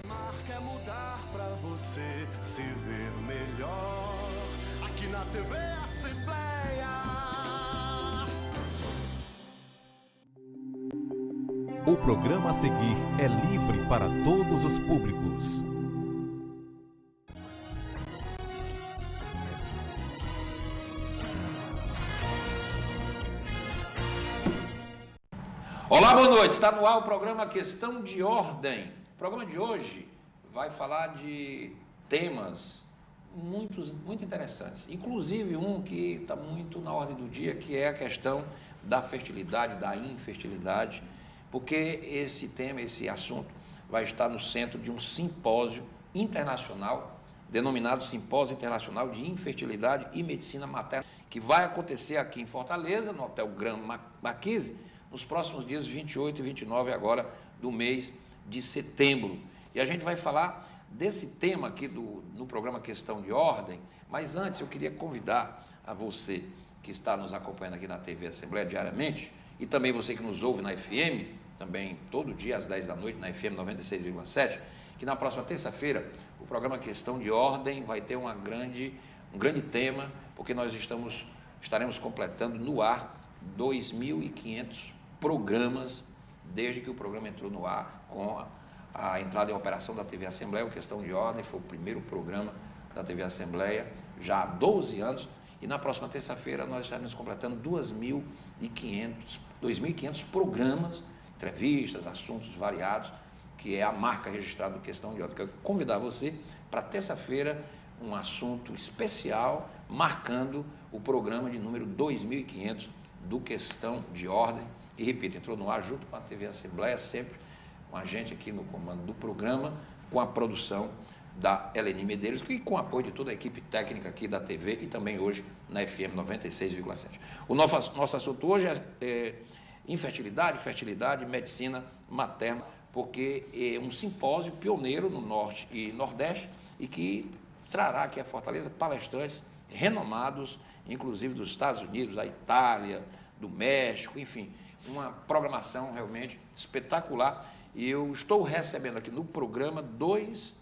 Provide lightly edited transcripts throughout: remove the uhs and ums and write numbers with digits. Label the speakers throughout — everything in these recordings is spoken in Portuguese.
Speaker 1: Amar quer mudar pra você se ver melhor. Aqui na TV Assembleia.
Speaker 2: O programa a seguir é livre para todos os públicos.
Speaker 3: Olá, boa noite. Está no ar o programa Questão de Ordem. O programa de hoje vai falar de temas muito interessantes. Inclusive um que está muito na ordem do dia, que é a questão da fertilidade, da infertilidade, porque esse tema, esse assunto, vai estar no centro de um simpósio internacional, denominado Simpósio Internacional de Infertilidade e Medicina Materna, que vai acontecer aqui em Fortaleza, no Hotel Grand Marquise, nos próximos dias 28 e 29 agora do mês de setembro. E a gente vai falar desse tema aqui no programa Questão de Ordem, mas antes eu queria convidar a você que está nos acompanhando aqui na TV Assembleia diariamente, e também você que nos ouve na FM, também todo dia às 10 da noite na FM 96,7, que na próxima terça-feira o programa Questão de Ordem vai ter um grande tema, porque nós estaremos completando no ar 2.500 programas desde que o programa entrou no ar com a entrada em operação da TV Assembleia. O Questão de Ordem foi o primeiro programa da TV Assembleia já há 12 anos, e na próxima terça-feira nós estaremos completando 2.500 programas, entrevistas, assuntos variados, que é a marca registrada do Questão de Ordem. Quero convidar você para terça-feira um assunto especial marcando o programa de número 2.500 do Questão de Ordem. E repito, entrou no ar junto com a TV Assembleia, sempre com a gente aqui no comando do programa, com a produção da Eleni Medeiros e com o apoio de toda a equipe técnica aqui da TV e também hoje na FM 96,7. O nosso assunto hoje é infertilidade, fertilidade e medicina materna, porque é um simpósio pioneiro no Norte e Nordeste e que trará aqui a Fortaleza palestrantes renomados, inclusive dos Estados Unidos, da Itália, do México, enfim, uma programação realmente espetacular. E eu estou recebendo aqui no programa 2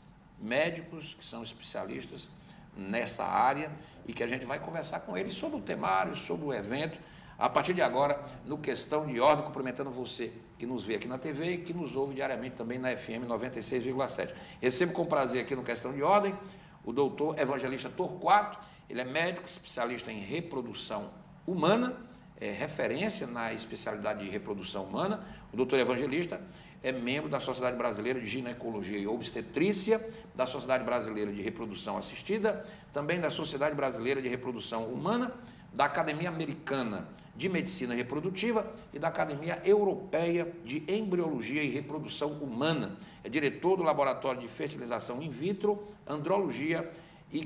Speaker 3: médicos que são especialistas nessa área e que a gente vai conversar com eles sobre o temário, sobre o evento, a partir de agora, no Questão de Ordem, cumprimentando você que nos vê aqui na TV e que nos ouve diariamente também na FM 96,7. Recebo com prazer aqui no Questão de Ordem o doutor Evangelista Torquato. Ele é médico, especialista em reprodução humana, é referência na especialidade de reprodução humana. O doutor Evangelista é membro da Sociedade Brasileira de Ginecologia e Obstetrícia, da Sociedade Brasileira de Reprodução Assistida, também da Sociedade Brasileira de Reprodução Humana, da Academia Americana de Medicina Reprodutiva e da Academia Europeia de Embriologia e Reprodução Humana. É diretor do Laboratório de Fertilização In Vitro, Andrologia e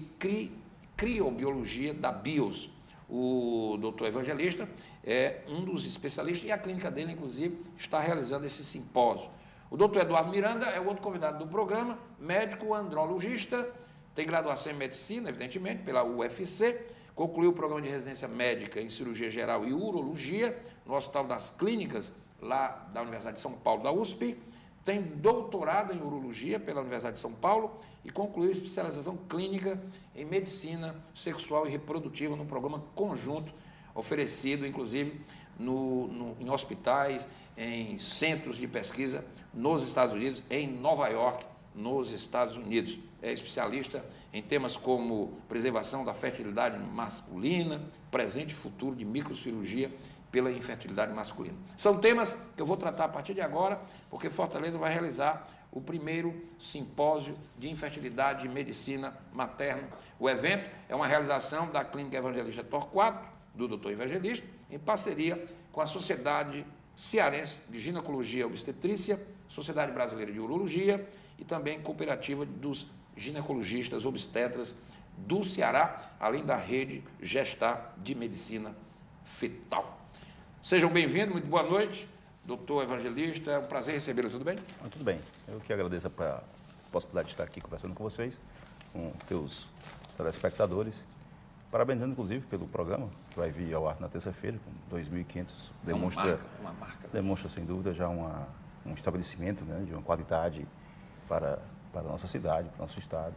Speaker 3: Criobiologia da BIOS. O doutor Evangelista é um dos especialistas e a clínica dele, inclusive, está realizando esse simpósio. O doutor Eduardo Miranda é o outro convidado do programa, médico andrologista, tem graduação em medicina, evidentemente, pela UFC, concluiu o programa de residência médica em cirurgia geral e urologia no Hospital das Clínicas, lá da Universidade de São Paulo, da USP, tem doutorado em urologia pela Universidade de São Paulo e concluiu especialização clínica em medicina sexual e reprodutiva no programa conjunto, oferecido inclusive em hospitais, em centros de pesquisa nos Estados Unidos, em Nova York, nos Estados Unidos. É especialista em temas como preservação da fertilidade masculina, presente e futuro de microcirurgia pela infertilidade masculina. São temas que eu vou tratar a partir de agora, porque Fortaleza vai realizar o primeiro simpósio de infertilidade e medicina materna. O evento é uma realização da Clínica Evangelista Torquato, do Dr. Evangelista, em parceria com a Sociedade Cearense de Ginecologia e Obstetrícia, Sociedade Brasileira de Urologia e também Cooperativa dos Ginecologistas Obstetras do Ceará, além da Rede Gestar de Medicina Fetal. Sejam bem-vindos, muito boa noite, doutor Evangelista, é um prazer recebê-lo, tudo bem?
Speaker 4: Tudo bem, eu que agradeço a possibilidade de estar aqui conversando com vocês, com teus telespectadores, parabenizando inclusive pelo programa, que vai vir ao ar na terça-feira, com 2.500, demonstra sem dúvida já um estabelecimento, né, de uma qualidade para para a nossa cidade, para o nosso estado.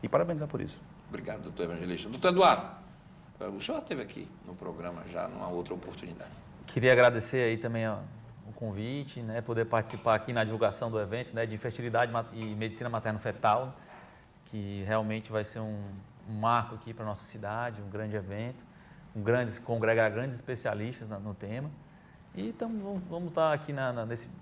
Speaker 4: E parabenizar por isso.
Speaker 3: Obrigado, doutor Evangelista. Doutor Eduardo, o senhor esteve aqui no programa já numa outra oportunidade.
Speaker 5: Queria agradecer aí também o convite, né, poder participar aqui na divulgação do evento, né, de fertilidade e medicina materno-fetal, que realmente vai ser um marco aqui para a nossa cidade, um grande evento, congregar grandes especialistas no tema. E vamos estar aqui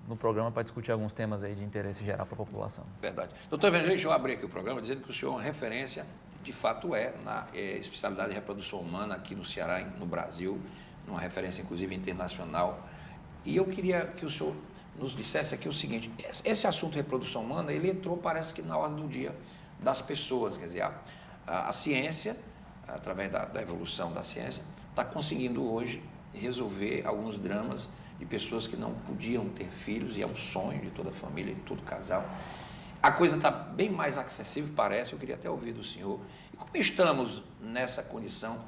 Speaker 5: no programa para discutir alguns temas aí de interesse geral para a população.
Speaker 3: Verdade. Doutor Evangelista, eu abri aqui o programa dizendo que o senhor é uma referência, de fato na especialidade de reprodução humana aqui no Ceará, no Brasil, uma referência inclusive internacional. E eu queria que o senhor nos dissesse aqui o seguinte: esse assunto de reprodução humana, ele entrou, parece que na ordem do dia das pessoas, quer dizer, a ciência, através da evolução da ciência, está conseguindo hoje resolver alguns dramas de pessoas que não podiam ter filhos, e é um sonho de toda a família, de todo casal. A coisa está bem mais acessível, parece. Eu queria até ouvir do senhor. E como estamos nessa condição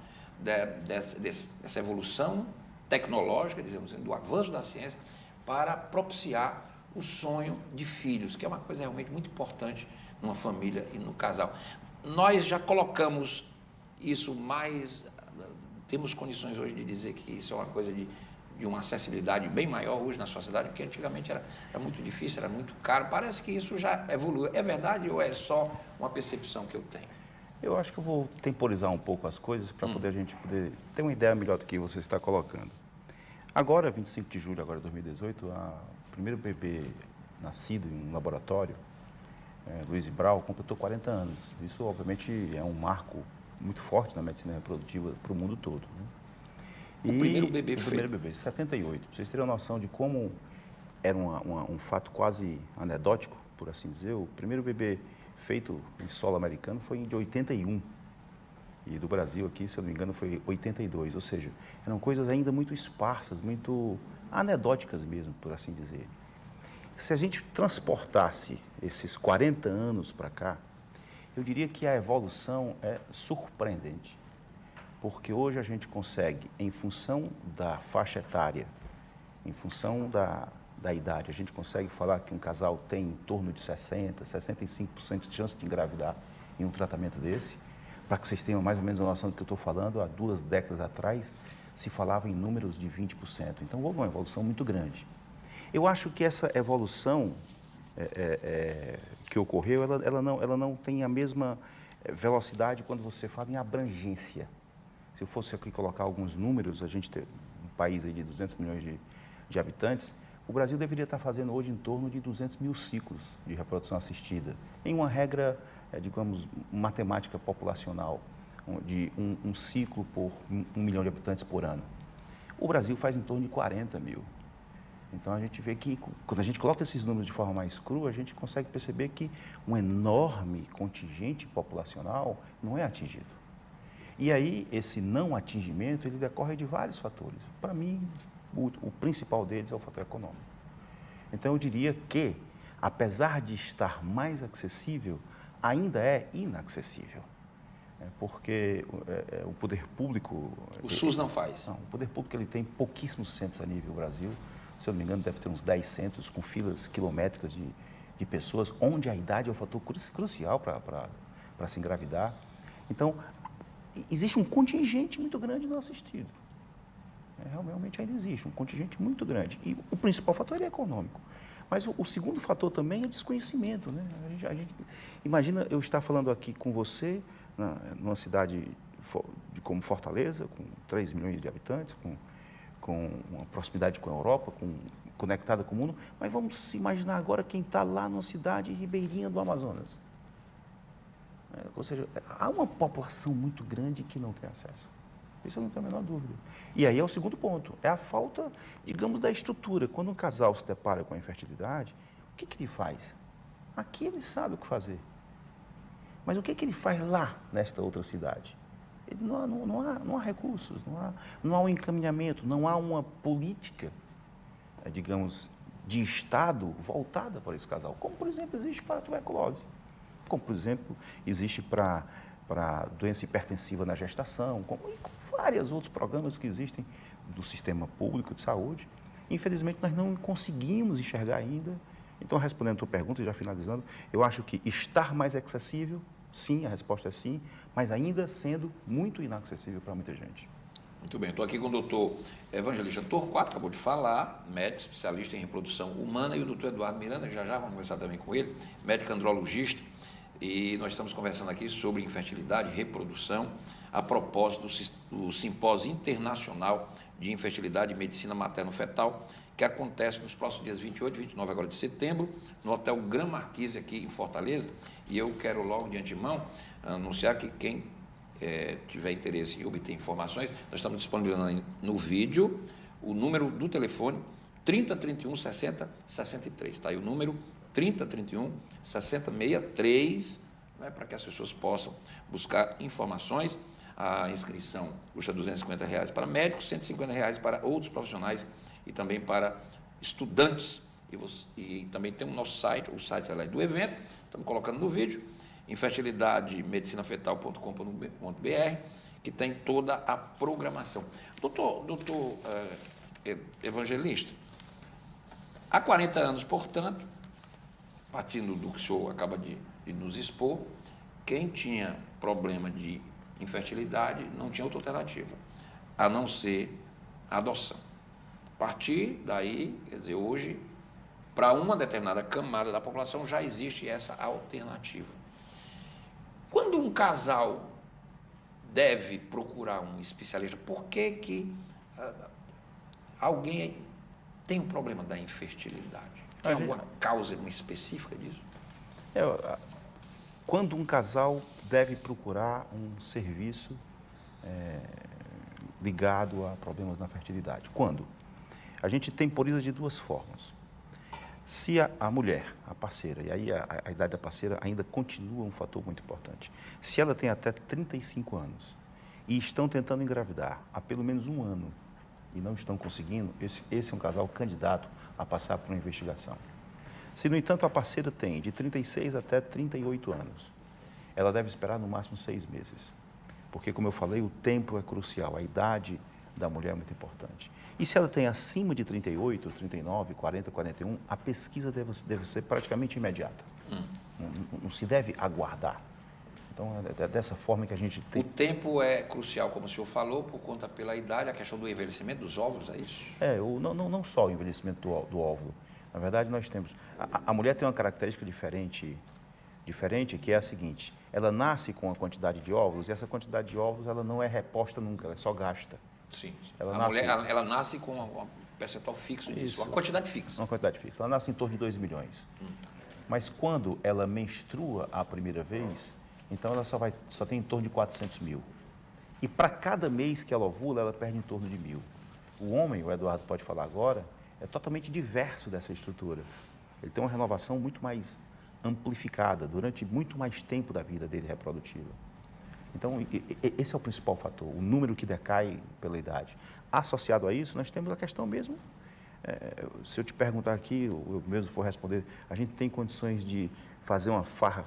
Speaker 3: dessa evolução tecnológica, dizemos assim, do avanço da ciência, para propiciar o sonho de filhos, que é uma coisa realmente muito importante numa família e no casal. Nós já colocamos isso mais, temos condições hoje de dizer que isso é uma coisa de uma acessibilidade bem maior hoje na sociedade, porque antigamente era muito difícil, era muito caro. Parece que isso já evoluiu. É verdade ou é só uma percepção que eu tenho?
Speaker 4: Eu acho que eu vou temporizar um pouco as coisas para a gente poder ter uma ideia melhor do que você está colocando. Agora, 25 de julho de 2018, o primeiro bebê nascido em um laboratório, Luiz Brau, completou 40 anos. Isso, obviamente, é um marco muito forte na medicina reprodutiva para o mundo todo, né?
Speaker 3: O primeiro bebê
Speaker 4: feito? O primeiro bebê, 78. Para vocês terem uma noção de como era um fato quase anedótico, por assim dizer, o primeiro bebê feito em solo americano foi de 81. E do Brasil aqui, se eu não me engano, foi 82. Ou seja, eram coisas ainda muito esparsas, muito anedóticas mesmo, por assim dizer. Se a gente transportasse esses 40 anos para cá, eu diria que a evolução é surpreendente. Porque hoje a gente consegue, em função da faixa etária, em função da idade, a gente consegue falar que um casal tem em torno de 60%, 65% de chance de engravidar em um tratamento desse. Para que vocês tenham mais ou menos a noção do que eu estou falando, há 2 décadas atrás se falava em números de 20%. Então houve uma evolução muito grande. Eu acho que essa evolução que ocorreu, ela não tem a mesma velocidade quando você fala em abrangência. Se eu fosse aqui colocar alguns números, a gente tem um país aí de 200 milhões de habitantes, o Brasil deveria estar fazendo hoje em torno de 200 mil ciclos de reprodução assistida, em uma regra, digamos, matemática populacional, de um ciclo por 1 milhão de habitantes por ano. O Brasil faz em torno de 40 mil. Então, a gente vê que, quando a gente coloca esses números de forma mais crua, a gente consegue perceber que um enorme contingente populacional não é atingido. E aí, esse não atingimento, ele decorre de vários fatores. Para mim, o principal deles é o fator econômico. Então, eu diria que, apesar de estar mais acessível, ainda é inacessível. Porque o poder público...
Speaker 3: O SUS não faz?
Speaker 4: Não, o poder público ele tem pouquíssimos centros a nível Brasil. Se eu não me engano, deve ter uns 10 centros com filas quilométricas de pessoas, onde a idade é um fator crucial para se engravidar. Então, existe um contingente muito grande não assistido. Realmente ainda existe um contingente muito grande. E o principal fator é econômico. Mas o segundo fator também é desconhecimento, né? A gente imagina eu estar falando aqui com você, numa cidade como Fortaleza, com 3 milhões de habitantes, com uma proximidade com a Europa, conectada com o mundo, mas vamos imaginar agora quem está lá numa cidade ribeirinha do Amazonas. Ou seja, há uma população muito grande que não tem acesso. Isso eu não tenho a menor dúvida. E aí é o segundo ponto, é a falta, digamos, da estrutura. Quando um casal se depara com a infertilidade, o que ele faz? Aqui ele sabe o que fazer. Mas o que ele faz lá, nesta outra cidade? Não há recursos, não há um encaminhamento, não há uma política, digamos, de Estado voltada para esse casal. Como, por exemplo, existe para a tuberculose. Como, por exemplo, existe para doença hipertensiva na gestação, como vários outros programas que existem do sistema público de saúde. Infelizmente, nós não conseguimos enxergar ainda Então, respondendo a tua pergunta e já finalizando, eu acho que estar mais acessível, sim, a resposta é sim, mas ainda sendo muito inacessível para muita gente.
Speaker 3: Muito bem, estou aqui com o doutor Evangelista Torquato, acabou de falar, médico especialista em reprodução humana, e o doutor Eduardo Miranda, já vamos conversar também com ele, médico andrologista, e nós estamos conversando aqui sobre infertilidade e reprodução, a propósito do Simpósio Internacional de Infertilidade e Medicina Materno-Fetal, que acontece nos próximos dias 28 e 29 agora de setembro, no Hotel Gran Marquise, aqui em Fortaleza, e eu quero logo de antemão anunciar que quem tiver interesse em obter informações, nós estamos disponibilizando no vídeo o número do telefone 3031 60 63, está aí o número 3031 60 63, né, para que as pessoas possam buscar informações. A inscrição custa R$250 para médicos, R$150 para outros profissionais e também para estudantes. E também tem o nosso site, o site do evento, estamos colocando no vídeo, infertilidademedicinafetal.com.br, que tem toda a programação. Doutor Evangelista, há 40 anos, portanto, partindo do que o senhor acaba de nos expor, quem tinha problema de infertilidade não tinha outra alternativa, a não ser a adoção. A partir daí, quer dizer, hoje, para uma determinada camada da população já existe essa alternativa. Quando um casal deve procurar um especialista, por que alguém tem um problema da infertilidade? Tem alguma causa específica disso?
Speaker 4: Quando um casal deve procurar um serviço ligado a problemas na fertilidade? Quando? A gente temporiza de duas formas. Se a mulher, a parceira, e aí a idade da parceira ainda continua um fator muito importante. Se ela tem até 35 anos e estão tentando engravidar há pelo menos um ano e não estão conseguindo, esse é um casal candidato a passar por uma investigação. Se, no entanto, a parceira tem de 36 até 38 anos, ela deve esperar no máximo 6 meses. Porque, como eu falei, o tempo é crucial, a idade da mulher é muito importante. E se ela tem acima de 38, 39, 40, 41, a pesquisa deve ser praticamente imediata. Não se deve aguardar. Então, é dessa forma que a gente tem...
Speaker 3: O tempo é crucial, como o senhor falou, por conta pela idade, a questão do envelhecimento dos óvulos, é isso?
Speaker 4: Não só o envelhecimento do óvulo. Na verdade, nós temos... A mulher tem uma característica diferente, que é a seguinte: ela nasce com uma quantidade de óvulos e essa quantidade de óvulos ela não é reposta nunca, ela só gasta.
Speaker 3: Sim. Ela nasce com um percentual fixo disso, uma quantidade fixa.
Speaker 4: Uma quantidade fixa. Ela nasce em torno de 2 milhões. Mas quando ela menstrua a primeira vez, então ela só tem em torno de 400 mil. E para cada mês que ela ovula, ela perde em torno de 1.000. O homem, o Eduardo pode falar agora, é totalmente diverso dessa estrutura. Ele tem uma renovação muito mais amplificada durante muito mais tempo da vida dele reprodutiva. Então, esse é o principal fator, o número que decai pela idade. Associado a isso, nós temos a questão mesmo, se eu te perguntar aqui, eu mesmo for responder, a gente tem condições de fazer uma farra,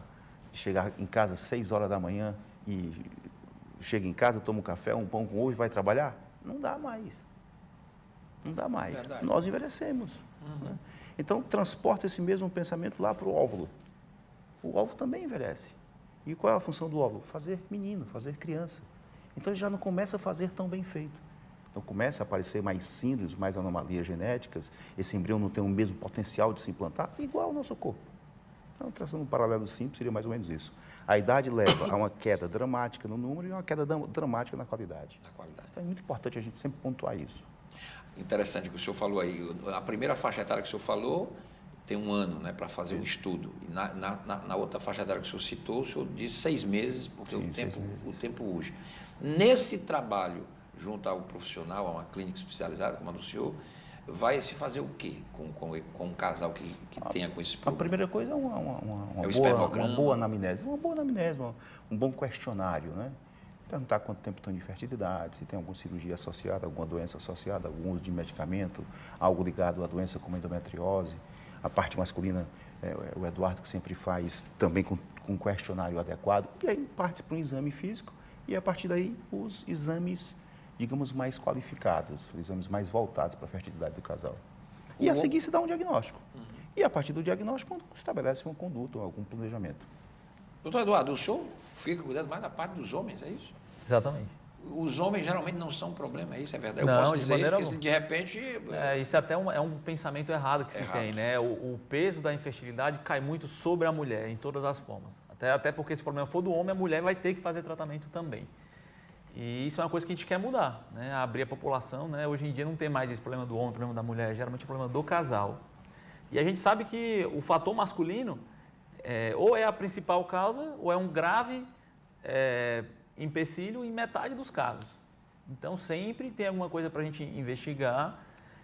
Speaker 4: de chegar em casa às 6 horas da manhã e chega em casa, toma um café, um pão com ovo e vai trabalhar? Não dá mais. Não dá mais.
Speaker 3: Verdade.
Speaker 4: Nós envelhecemos. Né? Então, transporta esse mesmo pensamento lá para o óvulo. O óvulo também envelhece. E qual é a função do óvulo? Fazer menino, fazer criança. Então, ele já não começa a fazer tão bem feito. Então, começa a aparecer mais síndromes, mais anomalias genéticas. Esse embrião não tem o mesmo potencial de se implantar, igual ao nosso corpo. Então, traçando um paralelo simples, seria mais ou menos isso. A idade leva a uma queda dramática no número e uma queda dramática na qualidade. Então, é muito importante a gente sempre pontuar isso.
Speaker 3: Interessante o que o senhor falou aí. A primeira faixa etária que o senhor falou tem 1 ano, né, para fazer um estudo. E na outra faixa etária que o senhor citou, o senhor disse 6 meses, porque o tempo urge. Nesse trabalho, junto ao profissional, a uma clínica especializada, como a do senhor, vai se fazer o quê com um casal que tenha com esse problema?
Speaker 4: A primeira coisa é uma boa anamnese. Uma boa anamnese, um bom questionário, né? Perguntar quanto tempo estão de infertilidade, se tem alguma cirurgia associada, alguma doença associada, algum uso de medicamento, algo ligado à doença como endometriose. A parte masculina, o Eduardo que sempre faz também com um questionário adequado. E aí parte para um exame físico e a partir daí os exames, digamos, mais qualificados, os exames mais voltados para a fertilidade do casal. E a seguir se dá um diagnóstico. E a partir do diagnóstico, estabelece uma conduta, algum planejamento.
Speaker 3: Doutor Eduardo, o senhor fica cuidando mais da parte dos homens, é isso?
Speaker 5: Exatamente.
Speaker 3: Os homens geralmente não são um problema, é isso? É verdade? Eu
Speaker 5: Não,
Speaker 3: posso
Speaker 5: de
Speaker 3: dizer isso,
Speaker 5: maneira
Speaker 3: porque de repente...
Speaker 5: Isso até é um pensamento errado que se
Speaker 3: Errado.
Speaker 5: tem, né? O peso da infertilidade cai muito sobre a mulher, em todas as formas. Até porque se o problema for do homem, a mulher vai ter que fazer tratamento também. E isso é uma coisa que a gente quer mudar, né? Abrir a população, né? Hoje em dia não tem mais esse problema do homem, o problema da mulher, geralmente é o problema do casal. E a gente sabe que o fator masculino ou é a principal causa ou é um grave empecilho em metade dos casos. Então sempre tem alguma coisa para a gente investigar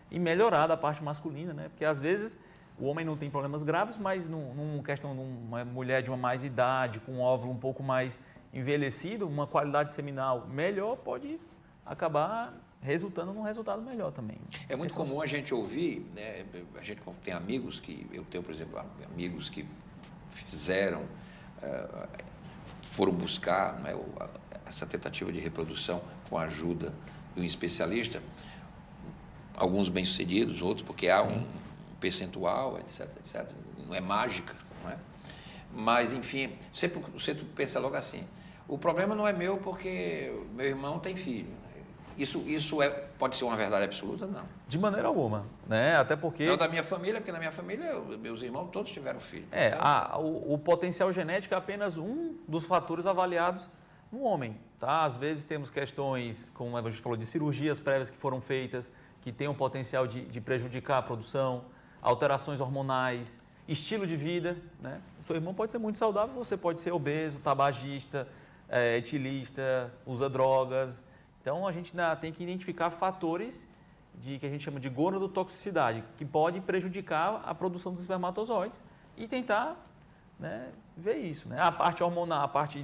Speaker 5: e melhorar da parte masculina, né? Porque às vezes o homem não tem problemas graves, mas numa questão de uma mulher de uma mais idade, com um óvulo um pouco mais envelhecido, uma qualidade seminal melhor pode acabar resultando num resultado melhor também.
Speaker 3: É muito comum a gente ouvir, né? A gente tem amigos que, eu tenho, por exemplo, amigos que fizeram, foram buscar, né, essa tentativa de reprodução com a ajuda de um especialista, alguns bem-sucedidos, outros porque há um percentual, etc, etc. Não é mágica, não é? Mas, enfim, você pensa logo assim, o problema não é meu porque meu irmão tem filho. Isso pode ser uma verdade absoluta? Não.
Speaker 5: De maneira alguma, né? Até porque...
Speaker 3: Não da minha família, porque na minha família, meus irmãos todos tiveram filho.
Speaker 5: O potencial genético é apenas um dos fatores avaliados no homem, tá? Às vezes temos questões, como a gente falou, de cirurgias prévias que foram feitas, que têm o potencial de prejudicar a produção, alterações hormonais, estilo de vida, né? O seu irmão pode ser muito saudável, você pode ser obeso, tabagista, etilista, usa drogas. Então, a gente tem que identificar fatores que a gente chama de gonadotoxicidade, que pode prejudicar a produção dos espermatozoides e tentar, né, ver isso, né? A parte hormonal, a parte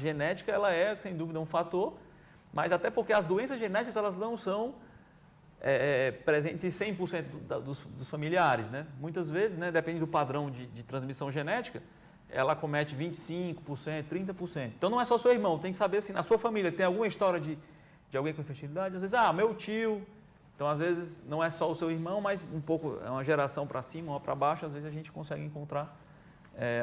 Speaker 5: genética, ela é, sem dúvida, um fator, mas até porque as doenças genéticas, elas não são presentes em 100% dos familiares, né? Muitas vezes, né, depende do padrão de transmissão genética, ela comete 25%, 30%. Então, não é só seu irmão, tem que saber, assim, na sua família, tem alguma história de alguém com infertilidade? Às vezes, meu tio. Então, às vezes, não é só o seu irmão, mas um pouco, é uma geração para cima, uma para baixo, às vezes a gente consegue encontrar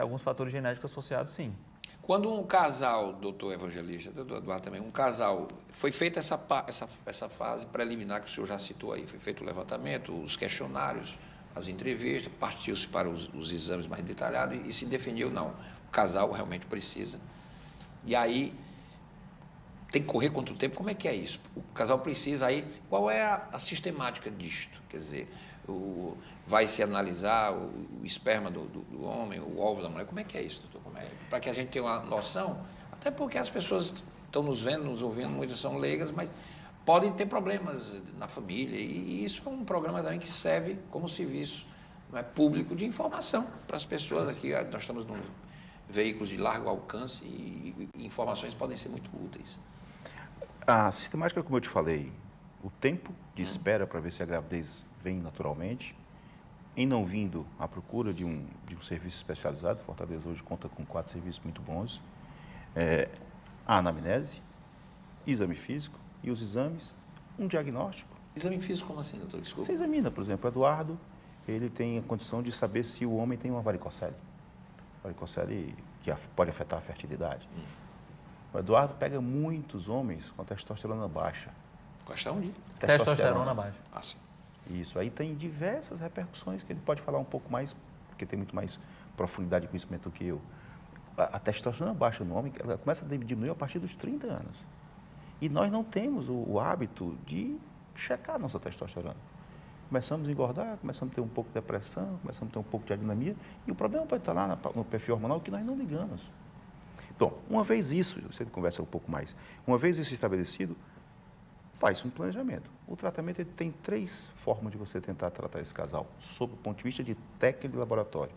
Speaker 5: alguns fatores genéticos associados, sim.
Speaker 3: Quando um casal, doutor Evangelista, doutor Eduardo também, um casal, foi feita essa fase preliminar que o senhor já citou aí, foi feito o levantamento, os questionários, as entrevistas, partiu-se para os exames mais detalhados e se definiu, não, o casal realmente precisa. E aí, tem que correr contra o tempo, como é que é isso? O casal precisa aí, qual é a sistemática disto? Quer dizer, vai se analisar o esperma do homem, o óvulo da mulher, como é que é isso, doutor? Para que a gente tenha uma noção, até porque as pessoas estão nos vendo, nos ouvindo, muitas são leigas, mas podem ter problemas na família, e isso é um programa também que serve como serviço, não é, público de informação para as pessoas aqui. Nós estamos num veículo de largo alcance e informações podem ser muito úteis.
Speaker 4: A sistemática, como eu te falei, o tempo de espera para ver se a gravidez vem naturalmente, em não vindo à procura de um serviço especializado, Fortaleza hoje conta com 4 serviços muito bons, a anamnese, exame físico e os exames, um diagnóstico.
Speaker 3: Exame físico como assim, doutor? Desculpa.
Speaker 4: Você examina, por exemplo, o Eduardo, ele tem a condição de saber se o homem tem uma varicocele. Varicocele que pode afetar a fertilidade. O Eduardo pega muitos homens com testosterona baixa.
Speaker 3: Questão de
Speaker 5: Testosterona baixa.
Speaker 3: sim.
Speaker 4: Isso aí tem diversas repercussões que ele pode falar um pouco mais, porque tem muito mais profundidade de conhecimento do que eu. A testosterona baixa no homem, ela começa a diminuir a partir dos 30 anos. E nós não temos o hábito de checar a nossa testosterona. Começamos a engordar, começamos a ter um pouco de depressão, começamos a ter um pouco de adinamia, e o problema pode estar lá no perfil hormonal que nós não ligamos. Então, uma vez isso, você conversa um pouco mais, uma vez isso estabelecido, faz um planejamento. O tratamento ele tem 3 formas de você tentar tratar esse casal, sob o ponto de vista de técnica de laboratório.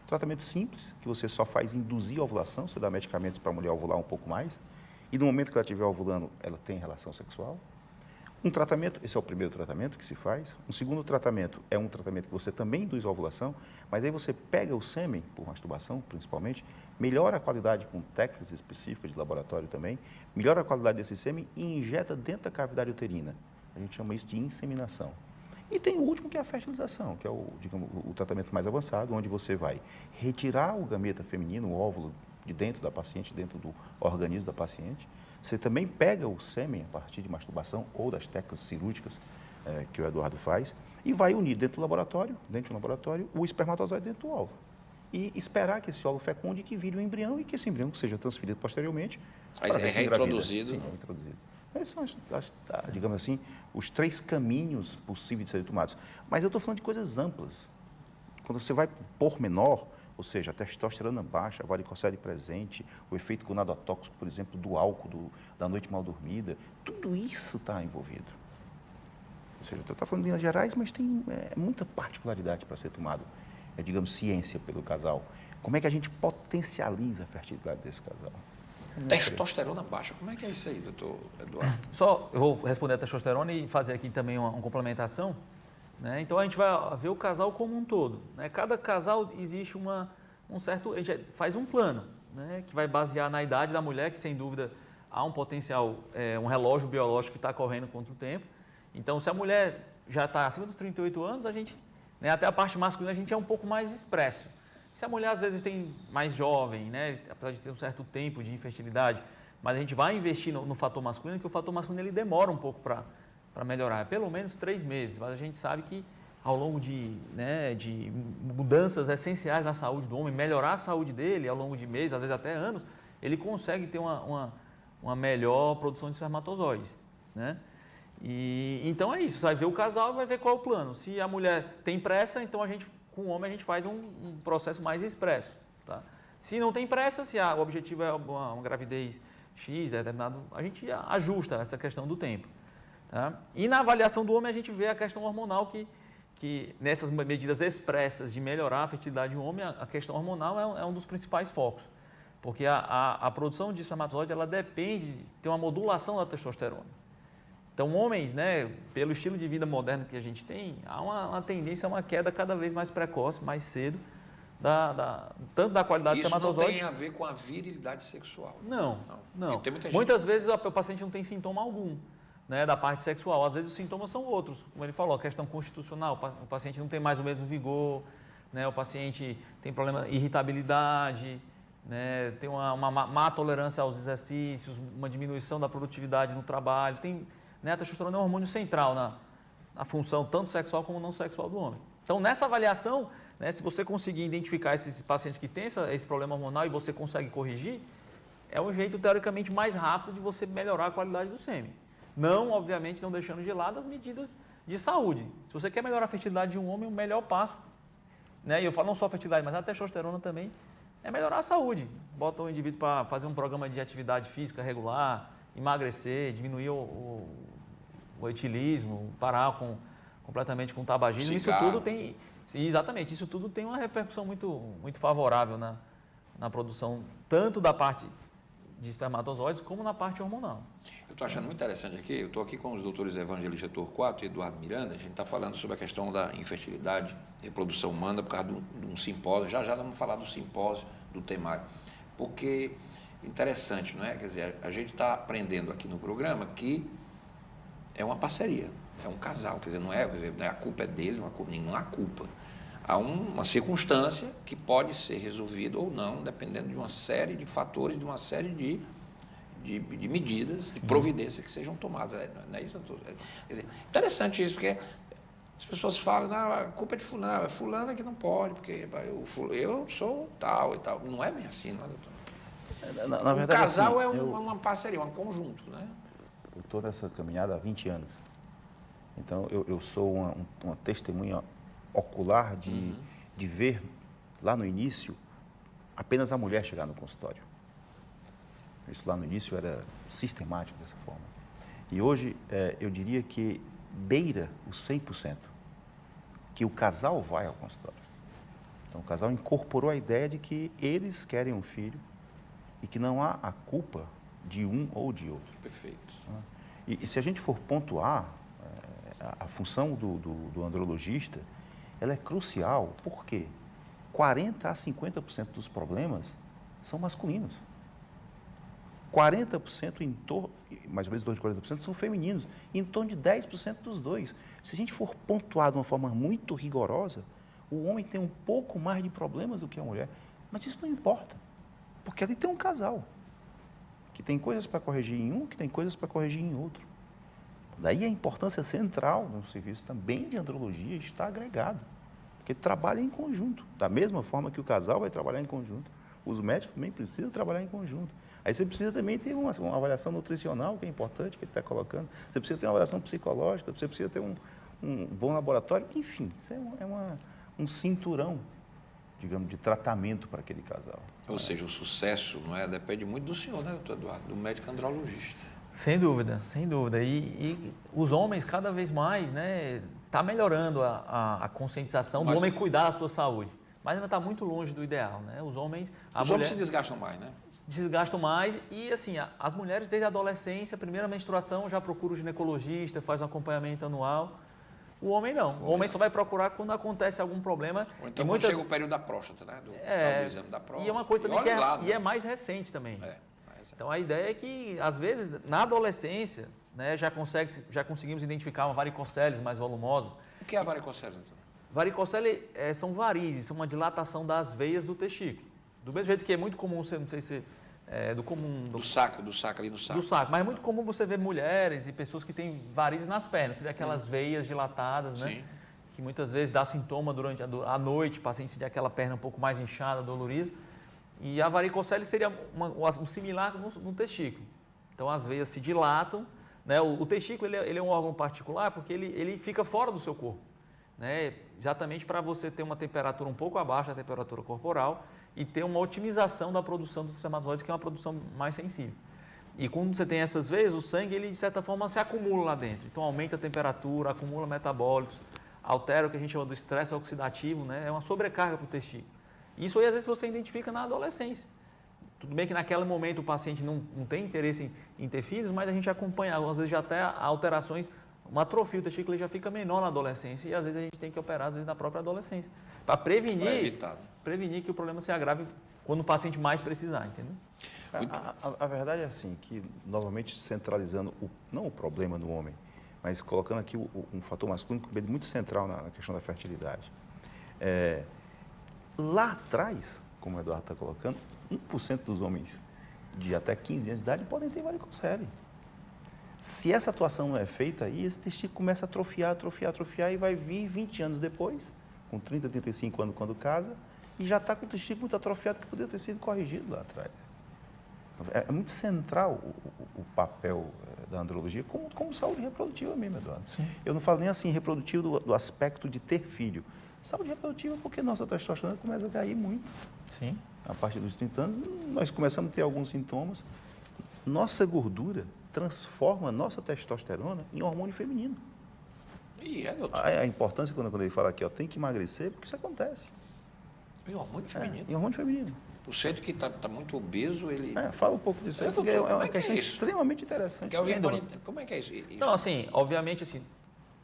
Speaker 4: Um tratamento simples, que você só faz induzir a ovulação, você dá medicamentos para a mulher ovular um pouco mais, e no momento que ela estiver ovulando, ela tem relação sexual. Um tratamento, esse é o primeiro tratamento que se faz. Um segundo tratamento é um tratamento que você também induz a ovulação, mas aí você pega o sêmen, por masturbação principalmente, melhora a qualidade com técnicas específicas de laboratório também, melhora a qualidade desse sêmen e injeta dentro da cavidade uterina. A gente chama isso de inseminação. E tem o último, que é a fertilização, que é digamos, o tratamento mais avançado, onde você vai retirar o gameta feminino, o óvulo, de dentro da paciente, dentro do organismo da paciente. Você também pega o sêmen a partir de masturbação ou das técnicas cirúrgicas que o Eduardo faz e vai unir dentro do laboratório, o espermatozoide dentro do óvulo. E esperar que esse óvulo fecunde e que vire um embrião e que esse embrião seja transferido posteriormente.
Speaker 3: Aí é reintroduzido.
Speaker 4: Sim, é introduzido. Esses são, digamos assim, os 3 caminhos possíveis de serem tomados. Mas eu estou falando de coisas amplas. Quando você vai por menor, ou seja, a testosterona baixa, a varicocele presente, o efeito gonadotóxico, por exemplo, do álcool, da noite mal dormida, tudo isso está envolvido. Ou seja, eu estou falando de linhas gerais, mas tem muita particularidade para ser tomado, digamos, ciência pelo casal. Como é que a gente potencializa a fertilidade desse casal?
Speaker 3: Testosterona baixa, como é que é isso aí, doutor Eduardo?
Speaker 5: Só, eu vou responder a testosterona e fazer aqui também uma complementação. Né? Então, a gente vai ver o casal como um todo. Né? Cada casal existe um certo... A gente faz um plano, né? Que vai basear na idade da mulher, que sem dúvida há um potencial, um relógio biológico que está correndo contra o tempo. Então, se a mulher já está acima dos 38 anos, a gente, né, até a parte masculina, a gente é um pouco mais expresso. Se a mulher, às vezes, tem mais jovem, né, apesar de ter um certo tempo de infertilidade, mas a gente vai investir no fator masculino, que o fator masculino ele demora um pouco para melhorar, pelo menos 3 meses. Mas a gente sabe que ao longo de mudanças essenciais na saúde do homem, melhorar a saúde dele ao longo de meses, às vezes até anos, ele consegue ter uma melhor produção de espermatozoides, né? E, então é isso, você vai ver o casal e vai ver qual é o plano. Se a mulher tem pressa, então com o homem a gente faz um processo mais expresso. Tá? Se não tem pressa, se o objetivo é uma gravidez X, determinado, a gente ajusta essa questão do tempo. Tá? E na avaliação do homem a gente vê a questão hormonal que nessas medidas expressas de melhorar a fertilidade do homem, a questão hormonal é um dos principais focos. Porque a produção de espermatozoide ela depende de ter uma modulação da testosterona. Então, homens, né, pelo estilo de vida moderno que a gente tem, há uma tendência a uma queda cada vez mais precoce, mais cedo, tanto da qualidade do espermatozoide...
Speaker 3: Isso não tem a ver com a virilidade sexual?
Speaker 5: Não.
Speaker 3: Tem muita gente...
Speaker 5: Muitas vezes o paciente não tem sintoma algum, né, da parte sexual. Às vezes os sintomas são outros, como ele falou, a questão constitucional, o paciente não tem mais o mesmo vigor, né, o paciente tem problema de irritabilidade, né, tem uma má tolerância aos exercícios, uma diminuição da produtividade no trabalho, né, a testosterona é um hormônio central na função tanto sexual como não sexual do homem. Então, nessa avaliação, né, se você conseguir identificar esses pacientes que têm esse problema hormonal e você consegue corrigir, é um jeito, teoricamente, mais rápido de você melhorar a qualidade do sêmen. Não, obviamente, não deixando de lado as medidas de saúde. Se você quer melhorar a fertilidade de um homem, o melhor passo, né, e eu falo não só a fertilidade, mas a testosterona também, é melhorar a saúde. Bota o indivíduo para fazer um programa de atividade física regular, emagrecer, diminuir o etilismo, parar completamente com o tabagismo. Isso tudo tem, exatamente, isso tudo tem uma repercussão muito, muito favorável na produção, tanto da parte de espermatozoides como na parte hormonal.
Speaker 3: Eu estou achando muito interessante aqui, eu estou aqui com os doutores Evangelista Torquato e Eduardo Miranda, a gente está falando sobre a questão da infertilidade e reprodução humana por causa de um simpósio, já vamos falar do simpósio, do temário, porque interessante, não é? Quer dizer, a gente está aprendendo aqui no programa que é uma parceria, é um casal, quer dizer, não é a culpa é dele, não há culpa. Há uma circunstância que pode ser resolvida ou não, dependendo de uma série de fatores, de uma série de medidas, de providências que sejam tomadas. Não é isso? Quer dizer, interessante isso, porque as pessoas falam, não, a culpa é de fulano, é fulana que não pode, porque eu sou tal e tal. Não é bem assim, não é, doutor?
Speaker 4: Na verdade,
Speaker 3: um casal
Speaker 4: assim,
Speaker 3: uma parceria, um conjunto, né?
Speaker 4: Eu estou nessa caminhada há 20 anos. Então, eu sou uma testemunha ocular de ver, lá no início, apenas a mulher chegar no consultório. Isso lá no início era sistemático dessa forma. E hoje, eu diria que beira os 100% que o casal vai ao consultório. Então, o casal incorporou a ideia de que eles querem um filho e que não há a culpa de um ou de outro.
Speaker 3: Perfeito.
Speaker 4: E se a gente for pontuar, a função do andrologista, ela é crucial, porque 40% a 50% dos problemas são masculinos. 40% em torno, mais ou menos 40% são femininos, em torno de 10% dos dois. Se a gente for pontuar de uma forma muito rigorosa, o homem tem um pouco mais de problemas do que a mulher, mas isso não importa, porque ali tem um casal, que tem coisas para corrigir em um, que tem coisas para corrigir em outro. Daí a importância central no serviço também de andrologia está agregado, porque trabalha em conjunto, da mesma forma que o casal vai trabalhar em conjunto. Os médicos também precisam trabalhar em conjunto. Aí você precisa também ter uma avaliação nutricional, que é importante, que ele está colocando. Você precisa ter uma avaliação psicológica, você precisa ter um bom laboratório. Enfim, isso um cinturão, digamos, de tratamento para aquele casal.
Speaker 3: Ou seja, o sucesso não é, depende muito do senhor, né, doutor Eduardo, do médico andrologista.
Speaker 5: Sem dúvida, sem dúvida. E os homens, cada vez mais, né, está melhorando a conscientização do homem cuidar da sua saúde. Mas ainda está muito longe do ideal, né? Os homens
Speaker 3: se desgastam mais, né?
Speaker 5: Desgastam mais e, assim, as mulheres desde a adolescência, a primeira menstruação, já procura o ginecologista, faz um acompanhamento anual. O homem não. O homem só vai procurar quando acontece algum problema.
Speaker 3: Ou então chega o período da próstata, né? Do exame da próstata.
Speaker 5: E é uma coisa também que é mais recente também. Então, a ideia é que, às vezes, na adolescência, né, já conseguimos identificar uma varicocele mais volumosas.
Speaker 3: O que é a varicocele, doutor?
Speaker 5: Varicocele são varizes, são uma dilatação das veias do testículo. Do mesmo jeito que é muito comum, não sei se do
Speaker 3: saco ali no saco.
Speaker 5: Do saco, mas é muito comum você ver mulheres e pessoas que têm varizes nas pernas, você vê aquelas veias dilatadas, né? Sim. Que muitas vezes dá sintoma durante a noite, o paciente sente aquela perna um pouco mais inchada, dolorida. E a varicocele seria um similar no testículo. Então as veias se dilatam, né? O testículo ele é um órgão particular porque ele fica fora do seu corpo, né? Exatamente para você ter uma temperatura um pouco abaixo da temperatura corporal e ter uma otimização da produção dos espermatozoides, que é uma produção mais sensível. E quando você tem essas veias, o sangue, ele de certa forma se acumula lá dentro. Então aumenta a temperatura, acumula metabólicos, altera o que a gente chama do estresse oxidativo, né? É uma sobrecarga para o testículo. Isso aí às vezes você identifica na adolescência. Tudo bem que naquele momento o paciente não tem interesse em ter filhos, mas a gente acompanha, às vezes já até alterações, uma atrofia, o testículo já fica menor na adolescência e às vezes a gente tem que operar, às vezes, na própria adolescência. Para prevenir que o problema se agrave quando o paciente mais precisar, entendeu?
Speaker 4: A verdade é assim, que novamente centralizando, não o problema no homem, mas colocando aqui um fator masculino muito central na questão da fertilidade. Lá atrás, como o Eduardo está colocando, 1% dos homens de até 15 anos de idade podem ter varicocele. Se essa atuação não é feita, aí esse testículo começa a atrofiar e vai vir 20 anos depois, com 30, 35 anos quando casa, e já está com o testículo muito atrofiado que poderia ter sido corrigido lá atrás. É muito central o papel da andrologia como saúde reprodutiva mesmo, Eduardo. Sim. Eu não falo nem assim reprodutivo do aspecto de ter filho. Saúde reprodutiva porque nossa testosterona começa a cair muito.
Speaker 5: Sim.
Speaker 4: A partir dos 30 anos, nós começamos a ter alguns sintomas. Nossa gordura transforma nossa testosterona em hormônio feminino.
Speaker 3: Doutor?
Speaker 4: A importância, quando ele fala aqui, tem que emagrecer, porque isso acontece.
Speaker 3: Em hormônio feminino?
Speaker 4: Em hormônio feminino.
Speaker 3: O sujeito que está muito obeso, ele...
Speaker 4: Fala um pouco disso aí, porque é uma questão extremamente interessante.
Speaker 3: Como é que é isso?
Speaker 5: Então, assim, obviamente, assim,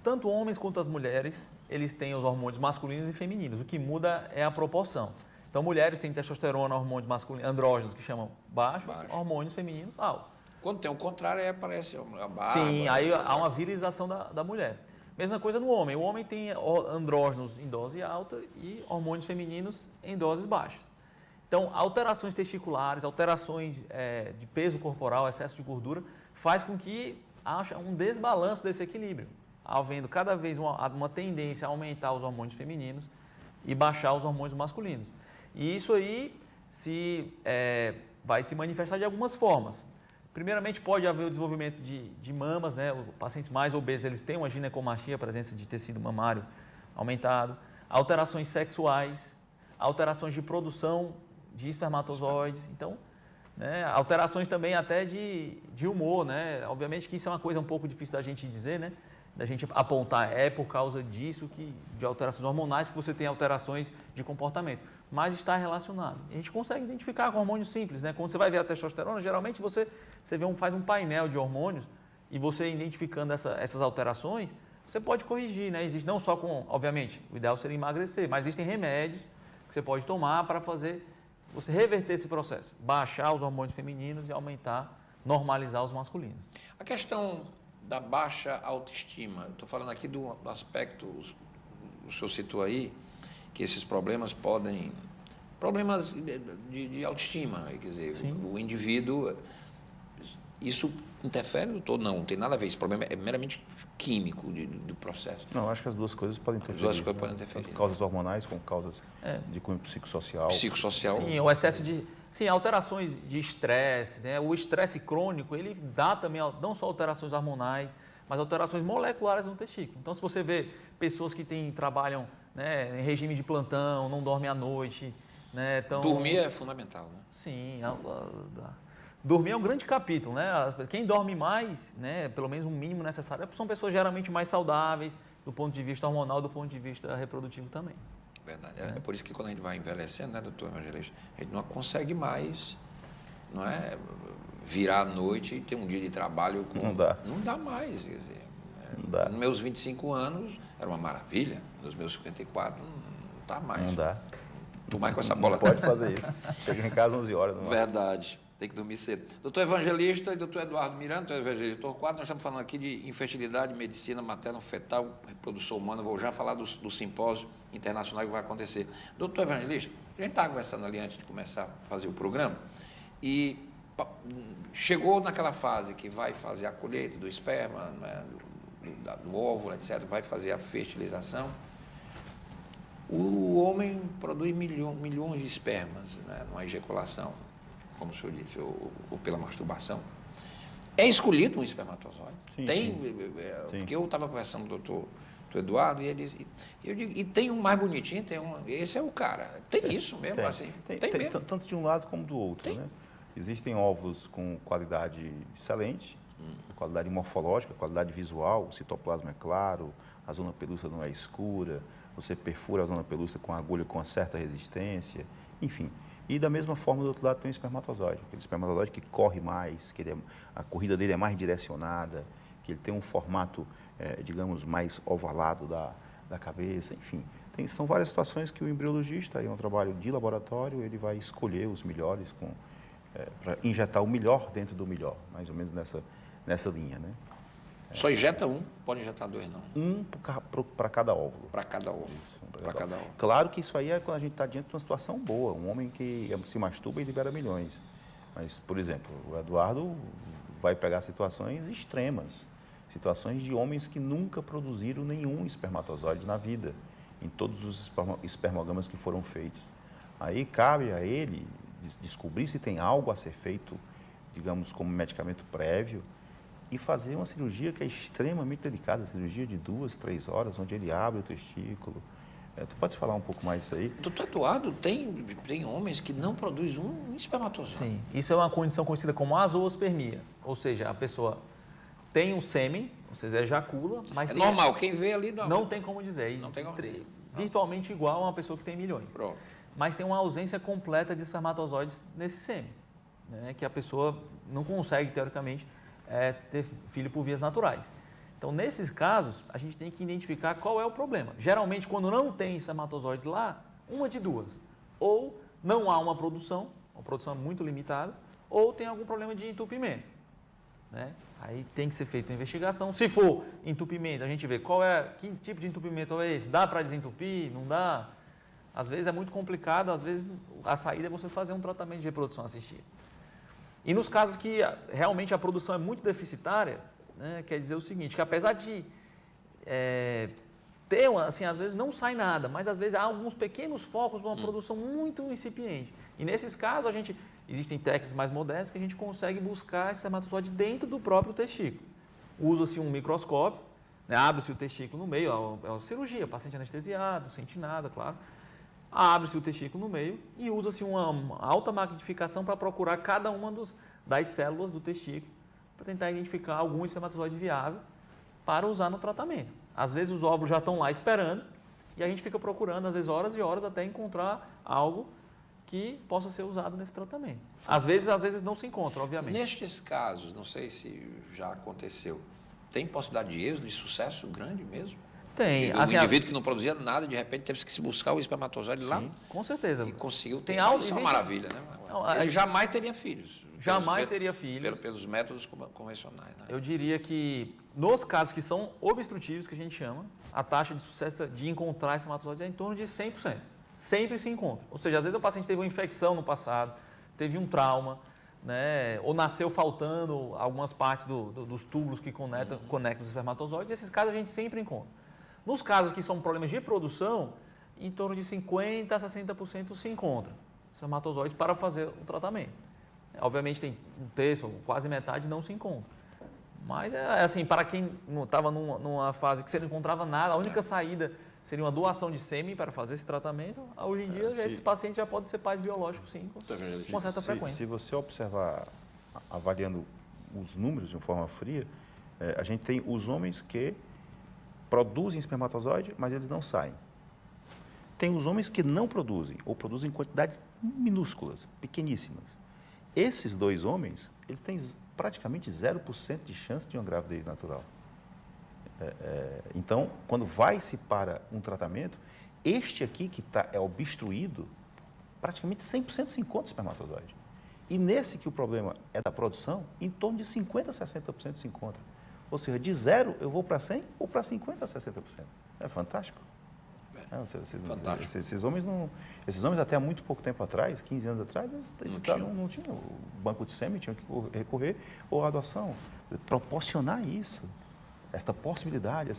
Speaker 5: tanto homens quanto as mulheres, eles têm os hormônios masculinos e femininos. O que muda é a proporção. Então, mulheres têm testosterona, hormônios masculinos, andrógenos, que chamam baixos, hormônios femininos altos.
Speaker 3: Quando tem o contrário, aí aparece a barba.
Speaker 5: Sim, aí há uma virilização da mulher. Mesma coisa no homem. O homem tem andrógenos em dose alta e hormônios femininos em doses baixas. Então, alterações testiculares, alterações de peso corporal, excesso de gordura, faz com que haja um desbalanço desse equilíbrio, havendo cada vez uma tendência a aumentar os hormônios femininos e baixar os hormônios masculinos. E isso aí vai se manifestar de algumas formas. Primeiramente, pode haver o desenvolvimento de mamas, né? Os pacientes mais obesos, eles têm uma ginecomastia, a presença de tecido mamário aumentado, alterações sexuais, alterações de produção de espermatozoides, então, né? Alterações também até de humor, né? Obviamente que isso é uma coisa um pouco difícil da gente dizer, né? Da gente apontar, por causa disso, de alterações hormonais, que você tem alterações de comportamento, mas está relacionado. A gente consegue identificar com hormônios simples, né? Quando você vai ver a testosterona, geralmente você faz um painel de hormônios e você identificando essas alterações, você pode corrigir, né? Existe não só obviamente, o ideal seria emagrecer, mas existem remédios que você pode tomar para fazer você reverter esse processo, baixar os hormônios femininos e aumentar normalizar os masculinos.
Speaker 3: A questão da baixa autoestima, estou falando aqui do aspecto, o senhor citou aí, que esses problemas podem... Problemas de autoestima, quer dizer, o indivíduo... Isso interfere, doutor? Não tem nada a ver. Esse problema é meramente químico do processo.
Speaker 4: Não, acho que as duas coisas podem interferir.
Speaker 3: As duas coisas podem interferir.
Speaker 4: Tanto causas hormonais como causas de cunho psicossocial.
Speaker 3: Psicossocial.
Speaker 5: Sim, o excesso de... Sim, alterações de estresse, né? O estresse crônico, ele dá também não só alterações hormonais, mas alterações moleculares no testículo. Então, se você vê pessoas que trabalham, né, em regime de plantão, não dormem à noite... Né, então,
Speaker 3: dormir é fundamental, né?
Speaker 5: Sim, dormir é um grande capítulo, né? Quem dorme mais, né, pelo menos o mínimo necessário, são pessoas geralmente mais saudáveis do ponto de vista hormonal, do ponto de vista reprodutivo também.
Speaker 3: Verdade. É por isso que quando a gente vai envelhecendo, né, doutor Evangelista, a gente não consegue mais, não é, virar à noite e ter um dia de trabalho com...
Speaker 4: Não dá.
Speaker 3: Não dá mais, quer dizer.
Speaker 4: Não dá.
Speaker 3: Nos meus 25 anos era uma maravilha, nos meus 54 não está mais.
Speaker 4: Não dá.
Speaker 3: Tu mais com essa bola.
Speaker 4: Não pode fazer isso. Chega em casa 11 horas. No
Speaker 3: Verdade. Tem que dormir cedo. Doutor Evangelista e doutor Eduardo Miranda, doutor Evangelista, doutor Quadro, nós estamos falando aqui de infertilidade, medicina materno-fetal, reprodução humana. Vou já falar do simpósio internacional que vai acontecer. Doutor Evangelista, a gente estava conversando ali antes de começar a fazer o programa e chegou naquela fase que vai fazer a colheita do esperma, né, do óvulo, etc., vai fazer a fertilização. O homem produz milhões de espermas, né, numa ejaculação, como o senhor disse, ou pela masturbação. É escolhido um espermatozoide?
Speaker 4: Sim,
Speaker 3: tem,
Speaker 4: sim.
Speaker 3: Porque eu estava conversando com o doutor Eduardo e ele disse, eu digo, e tem um mais bonitinho, esse é o cara. Tem isso mesmo,
Speaker 4: tem,
Speaker 3: assim?
Speaker 4: Tem
Speaker 3: mesmo.
Speaker 4: Tanto de um lado como do outro, né? Existem óvulos com qualidade excelente, qualidade morfológica, qualidade visual, o citoplasma é claro, a zona pelúcida não é escura, você perfura a zona pelúcida com a agulha com uma certa resistência, enfim. E da mesma forma, do outro lado tem o espermatozoide, aquele espermatozoide que corre mais, que a corrida dele é mais direcionada, que ele tem um formato, digamos, mais ovalado da cabeça, enfim. São várias situações que o embriologista, aí é um trabalho de laboratório, ele vai escolher os melhores para injetar o melhor dentro do melhor, mais ou menos nessa linha, né?
Speaker 3: Só injeta um, pode injetar dois, não?
Speaker 4: Um para cada óvulo.
Speaker 3: Para cada óvulo. Para cada óvulo.
Speaker 4: Claro que isso aí é quando a gente está diante de uma situação boa. Um homem que se masturba e libera milhões. Mas, por exemplo, o Eduardo vai pegar situações extremas. Situações de homens que nunca produziram nenhum espermatozoide na vida, em todos os espermogramas que foram feitos. Aí cabe a ele descobrir se tem algo a ser feito, digamos, como medicamento prévio, e fazer uma cirurgia que é extremamente delicada, cirurgia de 2, 3 horas, onde ele abre o testículo. Tu pode falar um pouco mais disso aí?
Speaker 3: Doutor Eduardo, tem homens que não produzem um espermatozoide.
Speaker 5: Sim, isso é uma condição conhecida como azoospermia, ou seja, a pessoa tem um sêmen, ou seja, ejacula, mas
Speaker 3: é normal, quem vê ali
Speaker 5: não tem como dizer,
Speaker 3: não tem como dizer.
Speaker 5: Virtualmente igual a uma pessoa que tem milhões.
Speaker 3: Pronto.
Speaker 5: Mas tem uma ausência completa de espermatozoides nesse sêmen, né, que a pessoa não consegue, teoricamente, ter filho por vias naturais. Então, nesses casos, a gente tem que identificar qual é o problema. Geralmente, quando não tem espermatozoides lá, uma de duas. Ou não há uma produção muito limitada, ou tem algum problema de entupimento, né? Aí tem que ser feita uma investigação. Se for entupimento, a gente vê que tipo de entupimento é esse. Dá para desentupir? Não dá? Às vezes é muito complicado, às vezes a saída é você fazer um tratamento de reprodução assistida. E nos casos que realmente a produção é muito deficitária, né, quer dizer o seguinte, que apesar de assim, às vezes não sai nada, mas às vezes há alguns pequenos focos de uma produção muito incipiente. E nesses casos, existem técnicas mais modernas que a gente consegue buscar espermatozoide dentro do próprio testículo. Usa-se um microscópio, né, abre-se o testículo no meio, é uma cirurgia, paciente anestesiado, sente nada, claro. Abre-se o testículo no meio e usa-se uma alta magnificação para procurar cada uma das células do testículo, para tentar identificar algum espermatozoide viável para usar no tratamento. Às vezes os óvulos já estão lá esperando e a gente fica procurando, às vezes, horas e horas até encontrar algo que possa ser usado nesse tratamento. Às vezes não se encontra, obviamente.
Speaker 3: Nestes casos, não sei se já aconteceu, tem possibilidade de êxito, de sucesso grande mesmo?
Speaker 5: Tem.
Speaker 3: O indivíduo que não produzia nada, de repente teve que se buscar o espermatozoide lá.
Speaker 5: Com certeza.
Speaker 3: E conseguiu ter.
Speaker 5: Isso
Speaker 3: é uma maravilha, né?
Speaker 5: Não,
Speaker 3: ele jamais teria filhos.
Speaker 5: Jamais teria filhos.
Speaker 3: Pelos métodos convencionais. Né?
Speaker 5: Eu diria que, nos casos que são obstrutivos, que a gente chama, a taxa de sucesso de encontrar espermatozoides é em torno de 100%. Sempre se encontra. Ou seja, às vezes o paciente teve uma infecção no passado, teve um trauma, né, ou nasceu faltando algumas partes dos túbulos que conectam os espermatozoides. Esses casos a gente sempre encontra. Nos casos que são problemas de produção, em torno de 50% a 60% se encontram espermatozoides para fazer o tratamento. Obviamente tem um terço, quase metade não se encontra. Mas é assim, para quem estava numa fase que você não encontrava nada, a única saída seria uma doação de sêmen para fazer esse tratamento. Hoje em dia, esses pacientes já podem ser pais biológicos, sim, com uma certa frequência.
Speaker 4: Se você observar, avaliando os números de uma forma fria, a gente tem os homens que produzem espermatozoide, mas eles não saem. Tem os homens que não produzem, ou produzem em quantidades minúsculas, pequeníssimas. Esses dois homens, eles têm praticamente 0% de chance de uma gravidez natural. Então, quando vai-se para um tratamento, este aqui que é obstruído, praticamente 100% se encontra espermatozoide. E nesse que o problema é da produção, em torno de 50% a 60% se encontra. Ou seja, de 0 eu vou para 100 ou para 50% a 60%. É fantástico.
Speaker 3: Fantástico.
Speaker 4: Esses homens até há muito pouco tempo atrás, 15 anos atrás, eles não tinham o banco de sêmen, tinham que recorrer ou à adoção. Proporcionar isso, esta possibilidade,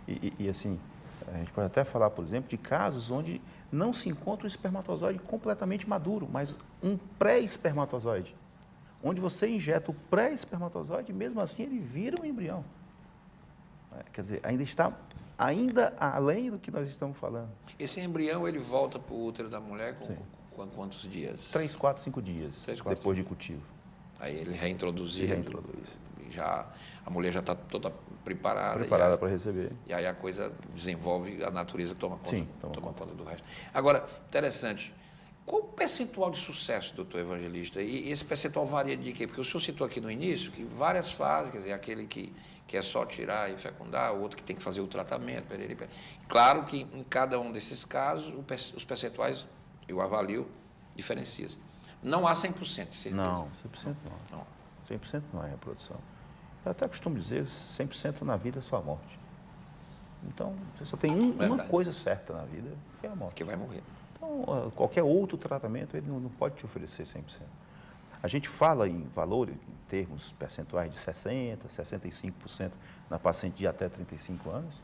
Speaker 4: e assim, a gente pode até falar, por exemplo, de casos onde não se encontra o espermatozoide completamente maduro, mas um pré-espermatozoide, onde você injeta o pré-espermatozoide e mesmo assim ele vira um embrião. Quer dizer, ainda além do que nós estamos falando.
Speaker 3: Esse embrião, ele volta para o útero da mulher com quantos dias?
Speaker 4: 3, 4, 5 dias depois de cultivo.
Speaker 3: Aí ele reintroduz. Já, a mulher já está toda preparada
Speaker 4: para receber.
Speaker 3: E aí a coisa desenvolve, a natureza toma conta,
Speaker 4: Sim,
Speaker 3: toma conta do resto. Agora, interessante, qual o percentual de sucesso, doutor Evangelista? E esse percentual varia de quê? Porque o senhor citou aqui no início que várias fases, quer dizer, aquele que é só tirar e fecundar, o outro que tem que fazer o tratamento. Claro que em cada um desses casos, os percentuais, eu avalio, diferenciam. Não há 100% de certeza.
Speaker 4: Não, 100% não. 100% não é reprodução. Eu até costumo dizer, 100% na vida é só a morte. Então, você só tem uma coisa certa na vida, que é a morte.
Speaker 3: Que vai morrer.
Speaker 4: Então, qualquer outro tratamento, ele não pode te oferecer 100%. A gente fala em valores, em termos percentuais de 60%, 65% na paciente de até 35 anos.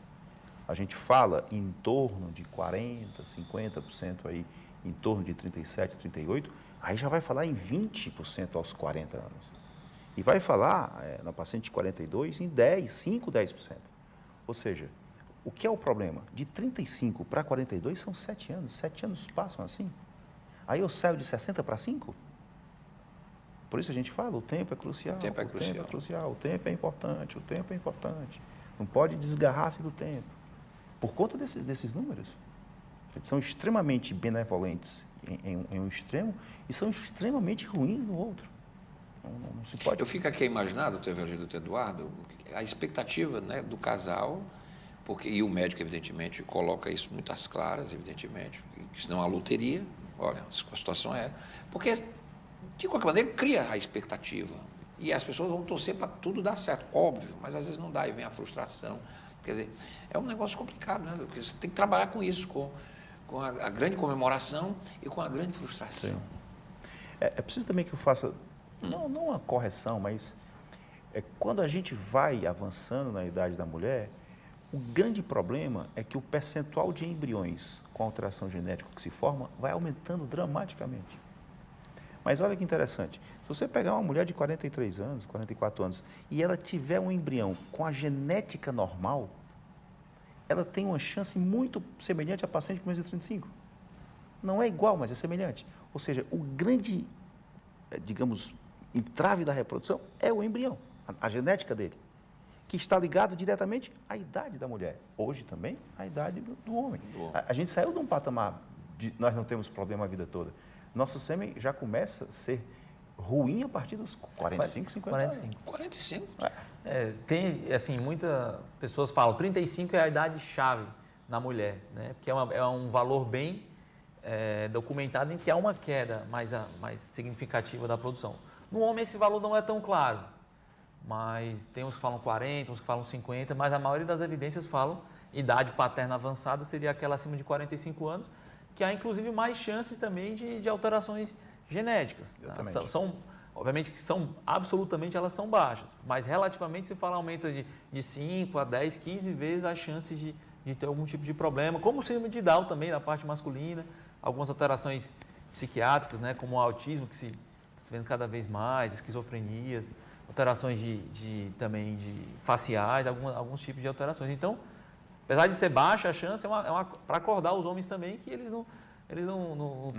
Speaker 4: A gente fala em torno de 40%, 50% aí, em torno de 37%, 38%. Aí já vai falar em 20% aos 40 anos. E vai falar, na paciente de 42, em 5%, 10%. Ou seja, o que é o problema? De 35 para 42 são 7 anos. 7 anos passam assim. Aí eu saio de 60 para 5? Por isso a gente fala, o tempo é crucial. O tempo é crucial, o tempo é importante, o tempo é importante. Não pode desgarrar-se do tempo. Por conta desses números. Eles são extremamente benevolentes em um extremo e são extremamente ruins no outro. Não se pode...
Speaker 3: Eu fico aqui a imaginar, doutor Eduardo, a expectativa, né, do casal, e o médico, evidentemente, coloca isso muito às claras, evidentemente, senão a loteria, olha, a situação é... Porque, de qualquer maneira, cria a expectativa. E as pessoas vão torcer para tudo dar certo, óbvio, mas às vezes não dá e vem a frustração. Quer dizer, é um negócio complicado, né? Porque você tem que trabalhar com isso, com a grande comemoração e com a grande frustração.
Speaker 4: Sim. É preciso também que eu faça, não uma correção, mas quando a gente vai avançando na idade da mulher, o grande problema é que o percentual de embriões com alteração genética que se forma vai aumentando dramaticamente. Mas olha que interessante, se você pegar uma mulher de 43 anos, 44 anos, e ela tiver um embrião com a genética normal, ela tem uma chance muito semelhante à paciente com menos de 35. Não é igual, mas é semelhante. Ou seja, o grande, digamos, entrave da reprodução é o embrião, a genética dele, que está ligado diretamente à idade da mulher. Hoje também, à idade do homem. A gente saiu de um patamar de nós não temos problema a vida toda. Nosso sêmen já começa a ser ruim a partir dos 45, 50 anos.
Speaker 3: 45?
Speaker 5: Tem, assim, muitas pessoas falam 35 é a idade-chave na mulher, né? Porque é um valor bem documentada em que há uma queda mais significativa da produção. No homem esse valor não é tão claro, mas tem uns que falam 40, uns que falam 50, mas a maioria das evidências falam idade paterna avançada seria aquela acima de 45 anos, que há inclusive mais chances também de alterações genéticas. Tá? Obviamente que absolutamente elas são baixas, mas relativamente se fala aumenta de 5 a 10, 15 vezes as chances de ter algum tipo de problema, como o síndrome de Down também na parte masculina, algumas alterações psiquiátricas, né, como o autismo que se vê cada vez mais, esquizofrenias, alterações também de faciais, alguns tipos de alterações. Então, apesar de ser baixa a chance, para acordar os homens também que eles não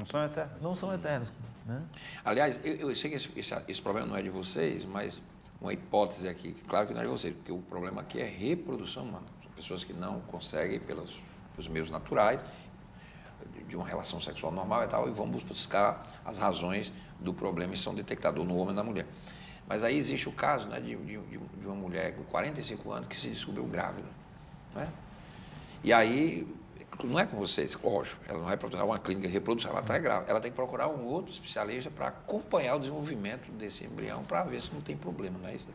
Speaker 4: são eternos.
Speaker 5: Não são eternos, né?
Speaker 3: Aliás, eu sei que esse problema não é de vocês, mas uma hipótese aqui, claro que não é de vocês, porque o problema aqui é reprodução humana. São pessoas que não conseguem, pelos meios naturais, de uma relação sexual normal e tal, e vão buscar as razões do problema e são detectador no homem e na mulher. Mas aí existe o caso, né, de uma mulher com 45 anos que se descobriu grávida. Né? E aí, não é com vocês, lógico, ela não vai procurar uma clínica de reprodução, ela está grávida, ela tem que procurar um outro especialista para acompanhar o desenvolvimento desse embrião para ver se não tem problema, não é isso?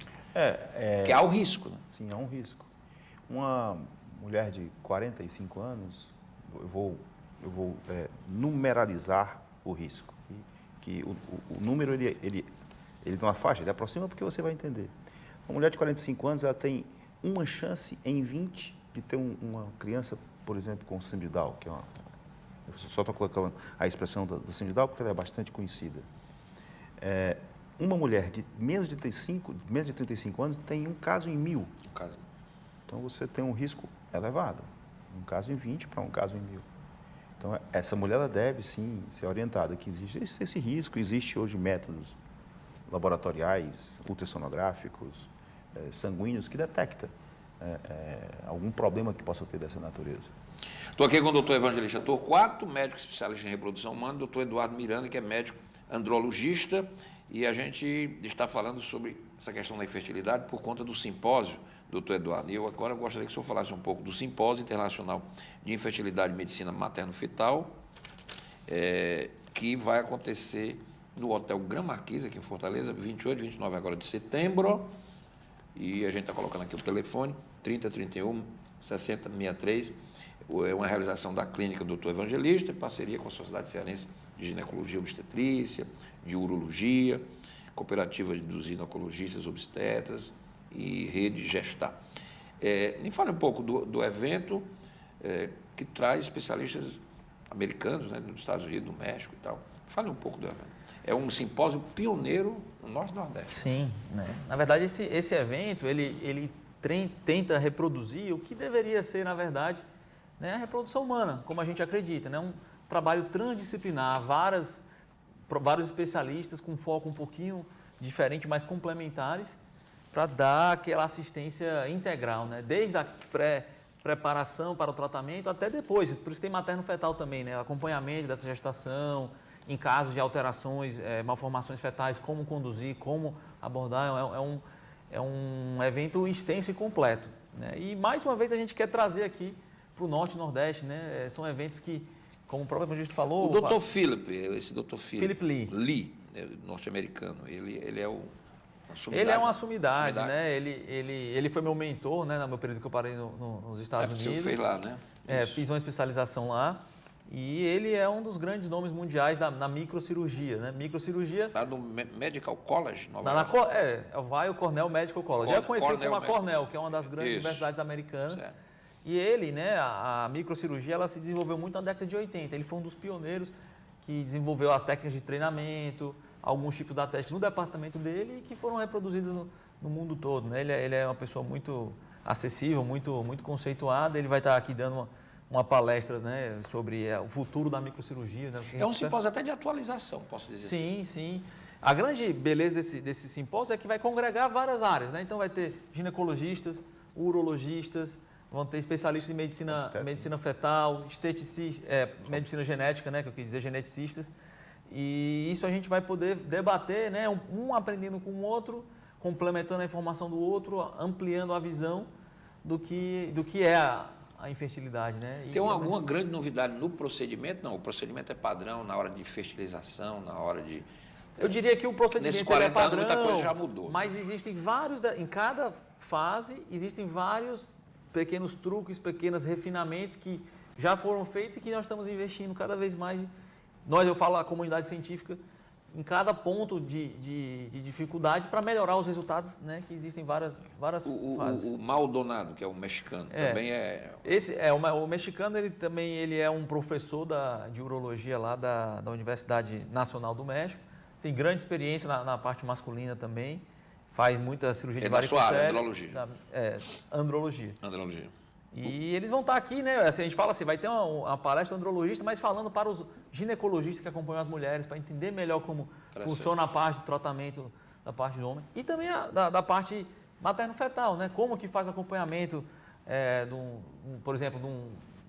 Speaker 3: Porque há o risco. Né?
Speaker 4: Sim, há um risco. Uma mulher de 45 anos, eu vou numeralizar o risco. Que o número, ele tem uma faixa, ele aproxima porque você vai entender. Uma mulher de 45 anos, ela tem uma chance em 20 de ter uma criança, por exemplo, com síndrome de Down, que é eu só estou colocando a expressão da síndrome de Down porque ela é bastante conhecida. Uma mulher de menos de 35 anos tem um caso em 1000. Então, você tem um risco elevado. Um caso em 20 para um caso em 1000. Então, essa mulher ela deve, sim, ser orientada que existe esse risco. Existe hoje métodos laboratoriais, ultrassonográficos, sanguíneos, que detectam algum problema que possa ter dessa natureza.
Speaker 3: Estou aqui com o doutor Evangelista Torquato, médico especialista em reprodução humana, doutor Eduardo Miranda, que é médico andrologista, e a gente está falando sobre essa questão da infertilidade por conta do simpósio, doutor Eduardo. E eu agora gostaria que o senhor falasse um pouco do Simpósio Internacional de Infertilidade e Medicina Materno-Fetal, que vai acontecer no Hotel Gran Marquis, aqui em Fortaleza, 28 e 29 agora de setembro. E a gente está colocando aqui o telefone, 3031 6063. É uma realização da Clínica Doutor Evangelista, em parceria com a Sociedade Cearense de Ginecologia e Obstetrícia, de Urologia, Cooperativa dos Ginecologistas Obstetras e Rede Gestar. Me fale um pouco do evento que traz especialistas americanos, né, dos Estados Unidos, do México e tal. Fale um pouco do evento. É um simpósio pioneiro no Norte e Nordeste.
Speaker 5: Sim, né? Na verdade esse evento ele tenta reproduzir o que deveria ser, na verdade, né, a reprodução humana, como a gente acredita, né? Um trabalho transdisciplinar, vários especialistas com foco um pouquinho diferente, mas complementares, para dar aquela assistência integral, né? Desde a preparação para o tratamento até depois. Por isso tem materno-fetal também, né? Acompanhamento dessa gestação, em casos de alterações, malformações fetais, como conduzir, como abordar. É um evento extenso e completo, né? E mais uma vez a gente quer trazer aqui para o Norte e Nordeste, né? São eventos que, como o próprio evangelista falou...
Speaker 3: O Dr. Philip
Speaker 5: Lee,
Speaker 3: norte-americano, ele é uma sumidade.
Speaker 5: Ele é uma sumidade, né? Ele foi meu mentor, né, no meu período que eu parei nos Estados Unidos.
Speaker 3: Você fez lá, né?
Speaker 5: Fiz uma especialização lá. E ele é um dos grandes nomes mundiais na microcirurgia, né? Microcirurgia...
Speaker 3: Lá no Medical College, Nova York.
Speaker 5: Vai o Cornell Medical College. Já conhecido como a Cornell, que é uma das grandes universidades americanas. Certo. E ele, né, a microcirurgia, ela se desenvolveu muito na década de 80. Ele foi um dos pioneiros que desenvolveu as técnicas de treinamento, alguns tipos da técnica no departamento dele e que foram reproduzidas no mundo todo, né? Ele é uma pessoa muito acessível, muito conceituada. Ele vai estar aqui dando uma palestra, né, sobre o futuro da microcirurgia. Né,
Speaker 3: é um simpósio até de atualização, posso dizer assim.
Speaker 5: Sim. A grande beleza desse simpósio é que vai congregar várias áreas, né? Então vai ter ginecologistas, urologistas, vão ter especialistas em medicina fetal, medicina genética, né, que eu quis dizer geneticistas. E isso a gente vai poder debater, né, um aprendendo com o outro, complementando a informação do outro, ampliando a visão do que é a infertilidade, né?
Speaker 3: Tem alguma grande novidade no procedimento? Não, o procedimento é padrão na hora de fertilização, na hora de...
Speaker 5: Eu diria que o procedimento
Speaker 3: Nesses 40
Speaker 5: é padrão,
Speaker 3: anos muita coisa já mudou.
Speaker 5: mas existem vários, em cada fase, existem vários pequenos truques, pequenos refinamentos que já foram feitos e que nós estamos investindo cada vez mais. Eu falo a comunidade científica, em cada ponto de dificuldade para melhorar os resultados, né? Que existem várias fases.
Speaker 3: O Maldonado, que é o mexicano, também é...
Speaker 5: O mexicano, ele é um professor de urologia lá da Universidade Nacional do México, tem grande experiência na parte masculina também, faz muita cirurgia de varicocele.
Speaker 3: É na sua área, andrologia.
Speaker 5: Andrologia. E eles vão estar aqui, né? Assim, a gente fala assim, vai ter uma palestra andrologista, mas falando para os ginecologistas que acompanham as mulheres, para entender melhor como funciona a parte do tratamento da parte do homem. E também da parte materno-fetal, né? Como que faz acompanhamento, por exemplo, de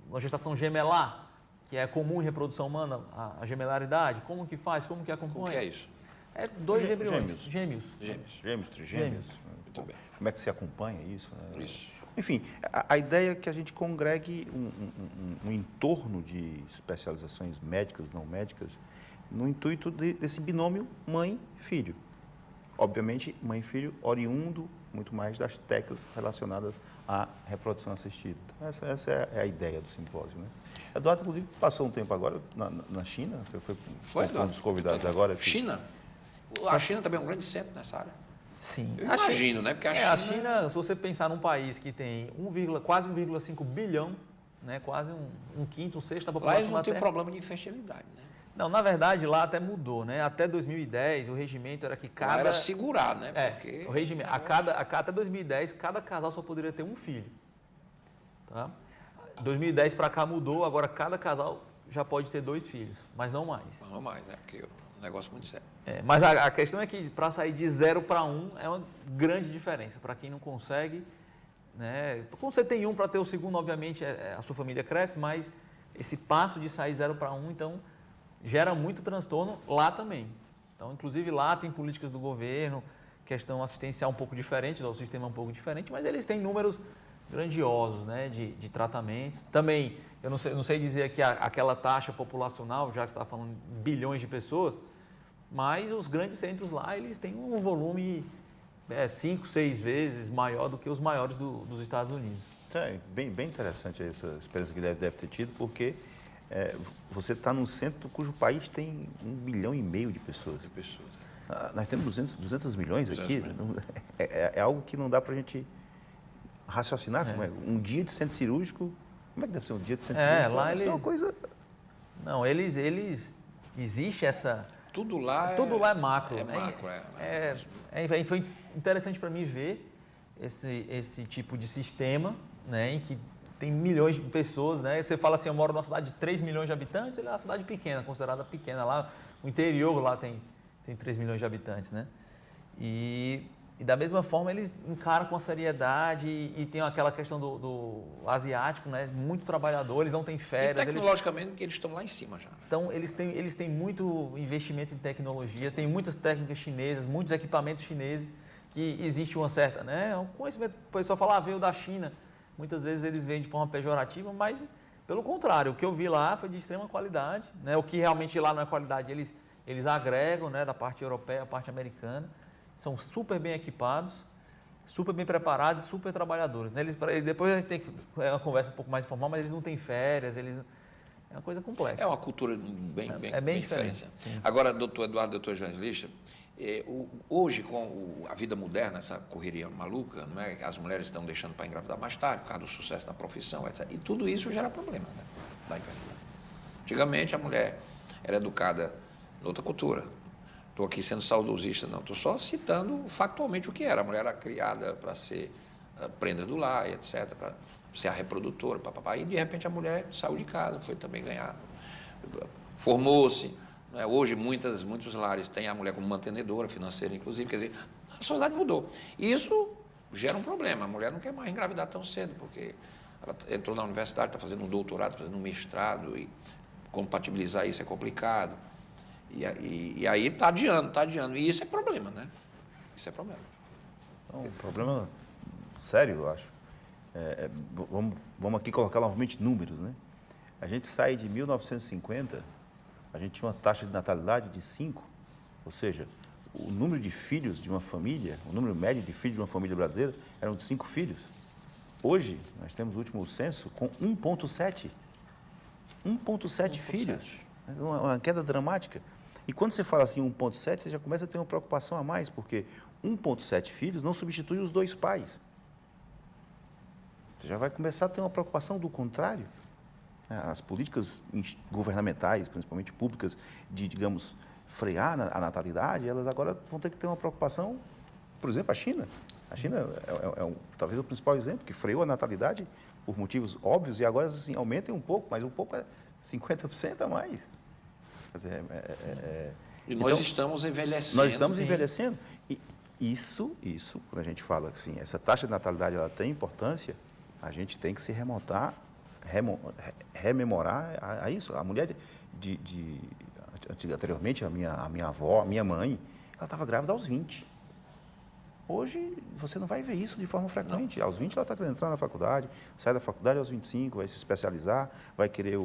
Speaker 5: uma gestação gemelar, que é comum em reprodução humana, a gemelaridade. Como que faz, como que acompanha?
Speaker 3: O que é isso?
Speaker 5: É 2 embriões. Gêmeos.
Speaker 4: Trigêmeos.
Speaker 3: Muito bem.
Speaker 4: Como é que se acompanha isso? Né?
Speaker 3: Isso.
Speaker 4: Enfim, a ideia é que a gente congregue um entorno de especializações médicas, não médicas, no intuito desse binômio mãe-filho. Obviamente, mãe-filho oriundo muito mais das técnicas relacionadas à reprodução assistida. Então, essa é a ideia do simpósio, né? Eduardo, inclusive, passou um tempo agora na China, foi um dos convidados agora.
Speaker 3: China? A China também é um grande centro nessa área.
Speaker 5: Sim.
Speaker 3: Eu imagino, né? Porque
Speaker 5: a China, se você pensar num país que tem quase 1,5 bilhão, né? Quase um quinto, um sexto da população.
Speaker 3: Lá eles não têm problema de infertilidade, né?
Speaker 5: Não, na verdade, lá até mudou, né? Até 2010, o regimento era que cada...
Speaker 3: Lá era segurar, né?
Speaker 5: Porque... o regimento, até 2010, cada casal só poderia ter um filho. Tá? 2010 para cá mudou, agora cada casal já pode ter 2 filhos, mas não mais.
Speaker 3: Não mais, né? Porque é um negócio muito sério.
Speaker 5: Mas a questão é que para sair de 0 para 1 é uma grande diferença. Para quem não consegue, né? Quando você tem um para ter o segundo, obviamente, a sua família cresce, mas esse passo de sair 0 para 1, então, gera muito transtorno lá também. Então, inclusive, lá tem políticas do governo, questão assistencial um pouco diferente, o sistema é um pouco diferente, mas eles têm números grandiosos, né, de tratamentos. Também, eu não sei dizer que aquela taxa populacional, já está falando de bilhões de pessoas, mas os grandes centros lá, eles têm um volume 5, 6 vezes maior do que os maiores dos Estados Unidos.
Speaker 4: É bem interessante essa experiência que deve ter tido, porque você está num centro cujo país tem 1,5 bilhão de pessoas. Nós temos 200 milhões aqui. É algo que não dá para a gente raciocinar. Como é? Um dia de centro cirúrgico, como é que deve ser um dia de centro cirúrgico?
Speaker 5: Lá
Speaker 4: é uma coisa...
Speaker 5: Não, existe essa...
Speaker 3: Tudo lá
Speaker 5: é macro.
Speaker 3: Foi
Speaker 5: interessante para mim ver esse tipo de sistema, né, em que tem milhões de pessoas, né? Você fala assim, eu moro numa cidade de 3 milhões de habitantes, ele é uma cidade pequena, considerada pequena. Lá, o interior lá tem 3 milhões de habitantes, né? E da mesma forma eles encaram com seriedade e tem aquela questão do asiático, né? Muito trabalhador, eles não têm férias.
Speaker 3: E tecnologicamente eles estão lá em cima já.
Speaker 5: Então eles têm muito investimento em tecnologia, tem muitas técnicas chinesas, muitos equipamentos chineses, que existe uma certa, né? Um conhecimento, o pessoal fala, veio da China. Muitas vezes eles vêm de forma pejorativa, mas pelo contrário, o que eu vi lá foi de extrema qualidade, né? O que realmente lá não é qualidade, eles agregam, né? Da parte europeia, a parte americana, são super bem equipados, super bem preparados e super trabalhadores, né? Depois a gente tem uma conversa um pouco mais informal, mas eles não têm férias, é uma coisa complexa.
Speaker 3: É uma cultura bem diferente. Agora, doutor Eduardo, doutor João Lixa, hoje, com a vida moderna, essa correria maluca, não é? As mulheres estão deixando para engravidar mais tarde, por causa do sucesso da profissão, etc. E tudo isso gera problema, né, da infertilidade. Antigamente, a mulher era educada em outra cultura. Estou aqui sendo saudosista, não. Estou só citando factualmente o que era. A mulher era criada para ser prenda do lar, etc., para ser a reprodutora, papapá. E, de repente, a mulher saiu de casa, foi também ganhar, formou-se. Hoje, muitos lares têm a mulher como mantenedora financeira, inclusive, quer dizer, a sociedade mudou. E isso gera um problema. A mulher não quer mais engravidar tão cedo, porque ela entrou na universidade, está fazendo um doutorado, está fazendo um mestrado, e compatibilizar isso é complicado. E aí está adiando. E isso é problema, né? Isso é problema.
Speaker 4: Então, um problema sério, eu acho. vamos aqui colocar novamente números, né? A gente sai de 1950, a gente tinha uma taxa de natalidade de 5, ou seja, o número de filhos de uma família, o número médio de filhos de uma família brasileira eram de 5 filhos. Hoje, nós temos o último censo com 1,7. 1,7 filhos. Uma queda dramática. E quando você fala assim 1,7, você já começa a ter uma preocupação a mais, porque 1,7 filhos não substitui os 2 pais. Você já vai começar a ter uma preocupação do contrário. As políticas governamentais, principalmente públicas, de, digamos, frear a natalidade, elas agora vão ter que ter uma preocupação, por exemplo, a China. A China é talvez o principal exemplo, que freou a natalidade por motivos óbvios e agora assim, aumentem um pouco, mas um pouco é 50% a mais. Quer dizer,
Speaker 3: e nós
Speaker 4: então,
Speaker 3: estamos envelhecendo.
Speaker 4: Nós estamos envelhecendo. E isso, quando a gente fala assim, essa taxa de natalidade ela tem importância, a gente tem que se rememorar a isso. A mulher anteriormente, a minha avó, a minha mãe, ela estava grávida aos 20. Hoje, você não vai ver isso de forma frequente. Não. Aos 20, ela está querendo entrar na faculdade, sai da faculdade aos 25, vai se especializar, vai querer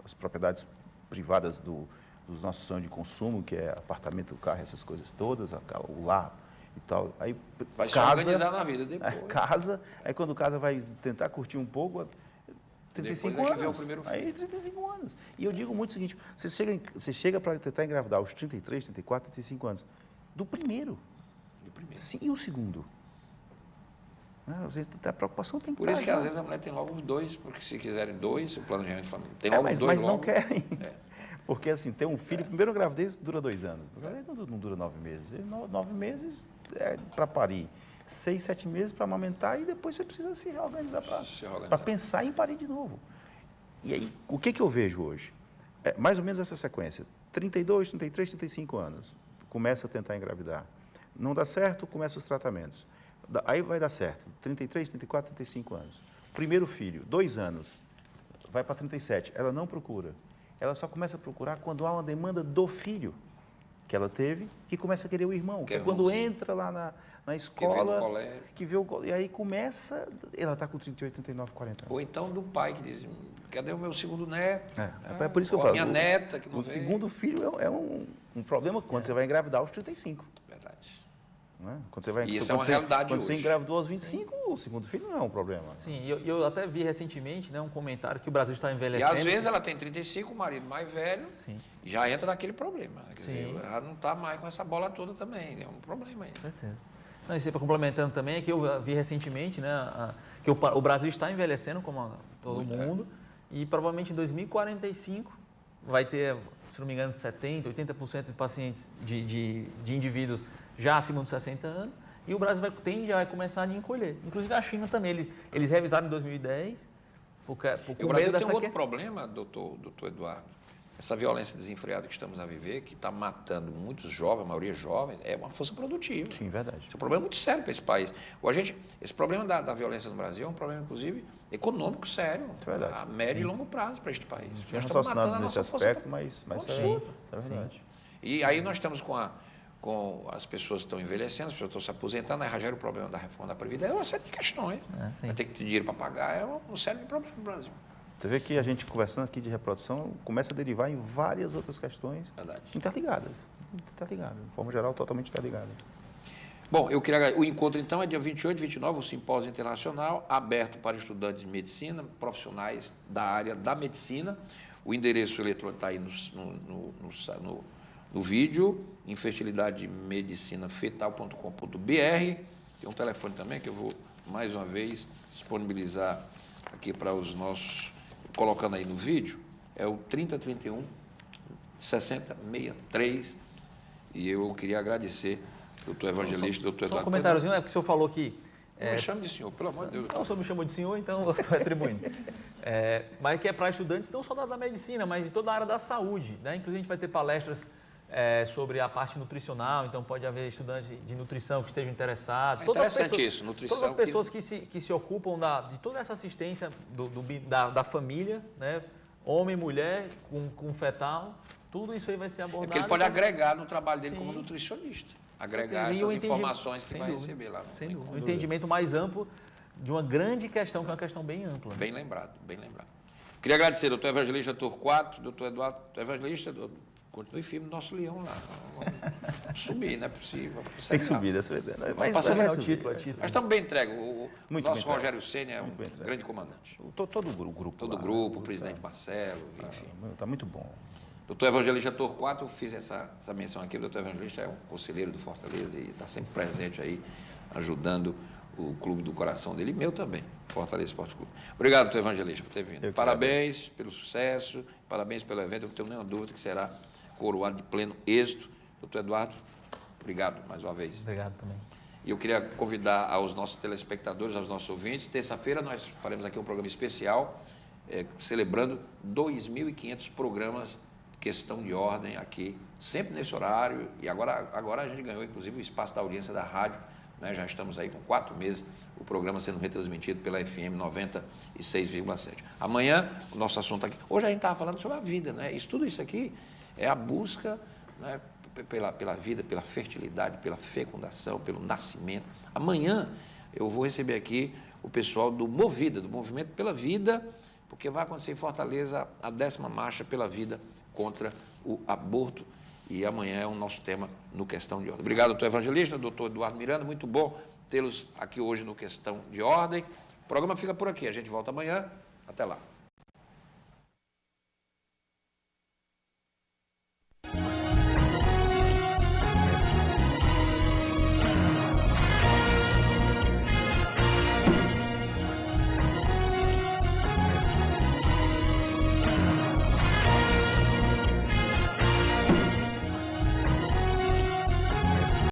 Speaker 4: as propriedades privadas dos nossos sonhos de consumo, que é apartamento, carro, essas coisas todas, o lar e tal. Aí
Speaker 3: vai se organizar na vida depois.
Speaker 4: Casa, aí quando casa vai tentar curtir um pouco, 35 anos.
Speaker 3: Vem o primeiro filho.
Speaker 4: Aí 35 anos. E eu digo muito o seguinte, você chega para tentar engravidar aos 33, 34, 35 anos, do primeiro. Sim, e o segundo? A preocupação tem que
Speaker 3: Por isso que às vezes a mulher tem logo os 2, porque se quiserem 2, o planejamento de família tem logo os 2
Speaker 4: mas
Speaker 3: logo.
Speaker 4: Não querem. Porque assim, ter um filho, primeiro gravidez dura 2 anos. Não dura 9 meses. 9 meses é para parir. 6, 7 meses para amamentar e depois você precisa se reorganizar para pensar em parir de novo. E aí, o que eu vejo hoje? Mais ou menos essa sequência. 32, 33, 35 anos. Começa a tentar engravidar. Não dá certo, começa os tratamentos. Aí vai dar certo. 33, 34, 35 anos. Primeiro filho, 2 anos. Vai para 37. Ela não procura. Ela só começa a procurar quando há uma demanda do filho que ela teve, que começa a querer o irmão. Que quando entra lá na escola,
Speaker 3: que vê no colégio.
Speaker 4: E aí começa, ela está com 38, 39, 40 anos.
Speaker 3: Ou então do pai que diz, cadê o meu segundo neto?
Speaker 4: É por isso que eu falo.
Speaker 3: A minha neta que não
Speaker 4: O
Speaker 3: veio.
Speaker 4: segundo filho é um problema quando você vai engravidar aos 35.
Speaker 3: Verdade.
Speaker 4: Né? Quando você vai,
Speaker 3: e isso é uma realidade
Speaker 4: quando
Speaker 3: hoje.
Speaker 4: Você engravidou aos 25, o segundo filho não é um problema.
Speaker 5: Sim, eu até vi recentemente, né, um comentário que o Brasil está envelhecendo.
Speaker 3: E às vezes ela tem 35, o marido mais velho,
Speaker 5: sim,
Speaker 3: e já entra naquele problema. Quer dizer, ela não está mais com essa bola toda também, é um problema aí.
Speaker 5: Com certeza. Não, e sempre complementando também, é que eu vi recentemente, né, que o Brasil está envelhecendo, como todo mundo, e provavelmente em 2045 vai ter, se não me engano, 70%, 80% de pacientes, de indivíduos já acima dos 60 anos, e o Brasil tende a começar a encolher. Inclusive a China também, eles revisaram em 2010,
Speaker 3: o Brasil tem um outro problema, doutor Eduardo, essa violência desenfreada que estamos a viver, que está matando muitos jovens, a maioria jovem, é uma força produtiva.
Speaker 4: Sim, verdade.
Speaker 3: Esse é um problema muito sério para esse país. Esse problema da violência no Brasil é um problema, inclusive, econômico sério, a médio e longo prazo para este país.
Speaker 4: Nós estamos matando a nossa aspecto, mas
Speaker 3: é verdade. E aí nós estamos com as pessoas que estão envelhecendo, as pessoas estão se aposentando, aí já gera o problema da reforma da Previdência, é uma série de questões. Vai ter que ter dinheiro para pagar, é um sério problema no Brasil.
Speaker 4: Você vê que a gente conversando aqui de reprodução começa a derivar em várias outras questões interligadas, de forma geral, totalmente interligadas.
Speaker 3: Bom, eu queria o encontro então é dia 28 e 29, o simpósio internacional, aberto para estudantes de medicina, profissionais da área da medicina. O endereço eletrônico está aí no vídeo, infertilidademedicinafetal.com.br. Tem um telefone também que eu vou, mais uma vez, disponibilizar aqui para os nossos, colocando aí no vídeo, é o 3031 6063. E eu queria agradecer, doutor Evangelista, doutor Eduardo.
Speaker 5: Só um comentáriozinho, porque o senhor falou que...
Speaker 3: Não me chame de senhor, pelo amor de Deus.
Speaker 5: Não, o senhor me chamou de senhor, então eu estou retribuindo. Mas que é para estudantes não só da medicina, mas de toda a área da saúde. Né? Inclusive, a gente vai ter palestras sobre a parte nutricional, então pode haver estudantes de nutrição que estejam interessados.
Speaker 3: Interessante isso, nutrição.
Speaker 5: Todas as pessoas que se ocupam de toda essa assistência da família, né? Homem, mulher, com fetal, tudo isso aí vai ser abordado.
Speaker 3: Porque ele pode agregar no trabalho dele como nutricionista. Agregar essas informações que vai receber lá.
Speaker 5: Sem dúvida. Um entendimento mais amplo de uma grande questão, que é uma questão bem ampla. Né?
Speaker 3: Bem lembrado, bem lembrado. Queria agradecer, doutor Evangelista Torquato, doutor Eduardo, doutor Evangelista, continue firme no nosso leão lá. Vamos subir, não é possível.
Speaker 4: Tem que subir, dessa vez. Mas
Speaker 5: é o título,
Speaker 3: Mas estamos bem entregues. O
Speaker 4: Muito
Speaker 3: nosso
Speaker 4: bem
Speaker 3: Rogério Ceni é um grande comandante.
Speaker 4: Todo o grupo.
Speaker 3: Todo o grupo, o presidente Marcelo, enfim.
Speaker 4: Está muito bom.
Speaker 3: Doutor Evangelista Torquato, eu fiz essa menção aqui, o doutor Evangelista é um conselheiro do Fortaleza e está sempre presente aí, ajudando o clube do coração dele, e meu também, Fortaleza Esporte Clube. Obrigado, doutor Evangelista, por ter vindo. Parabéns pelo sucesso, parabéns pelo evento, eu não tenho nenhuma dúvida que será coroado de pleno êxito. Doutor Eduardo, obrigado mais uma vez.
Speaker 5: Obrigado também.
Speaker 3: E eu queria convidar aos nossos telespectadores, aos nossos ouvintes, terça-feira nós faremos aqui um programa especial, celebrando 2.500 programas Questão de Ordem aqui, sempre nesse horário, e agora a gente ganhou inclusive o espaço da audiência da rádio, né? Já estamos aí com 4 meses, o programa sendo retransmitido pela FM 96,7. Amanhã, o nosso assunto aqui, hoje a gente estava falando sobre a vida, né? Tudo isso aqui é a busca, né, pela vida, pela fertilidade, pela fecundação, pelo nascimento. Amanhã eu vou receber aqui o pessoal do Movida, do Movimento pela Vida, porque vai acontecer em Fortaleza a 10ª marcha pela vida contra o aborto, e amanhã é o nosso tema no Questão de Ordem. Obrigado, doutor Evangelista, doutor Eduardo Miranda, muito bom tê-los aqui hoje no Questão de Ordem. O programa fica por aqui, a gente volta amanhã, até lá.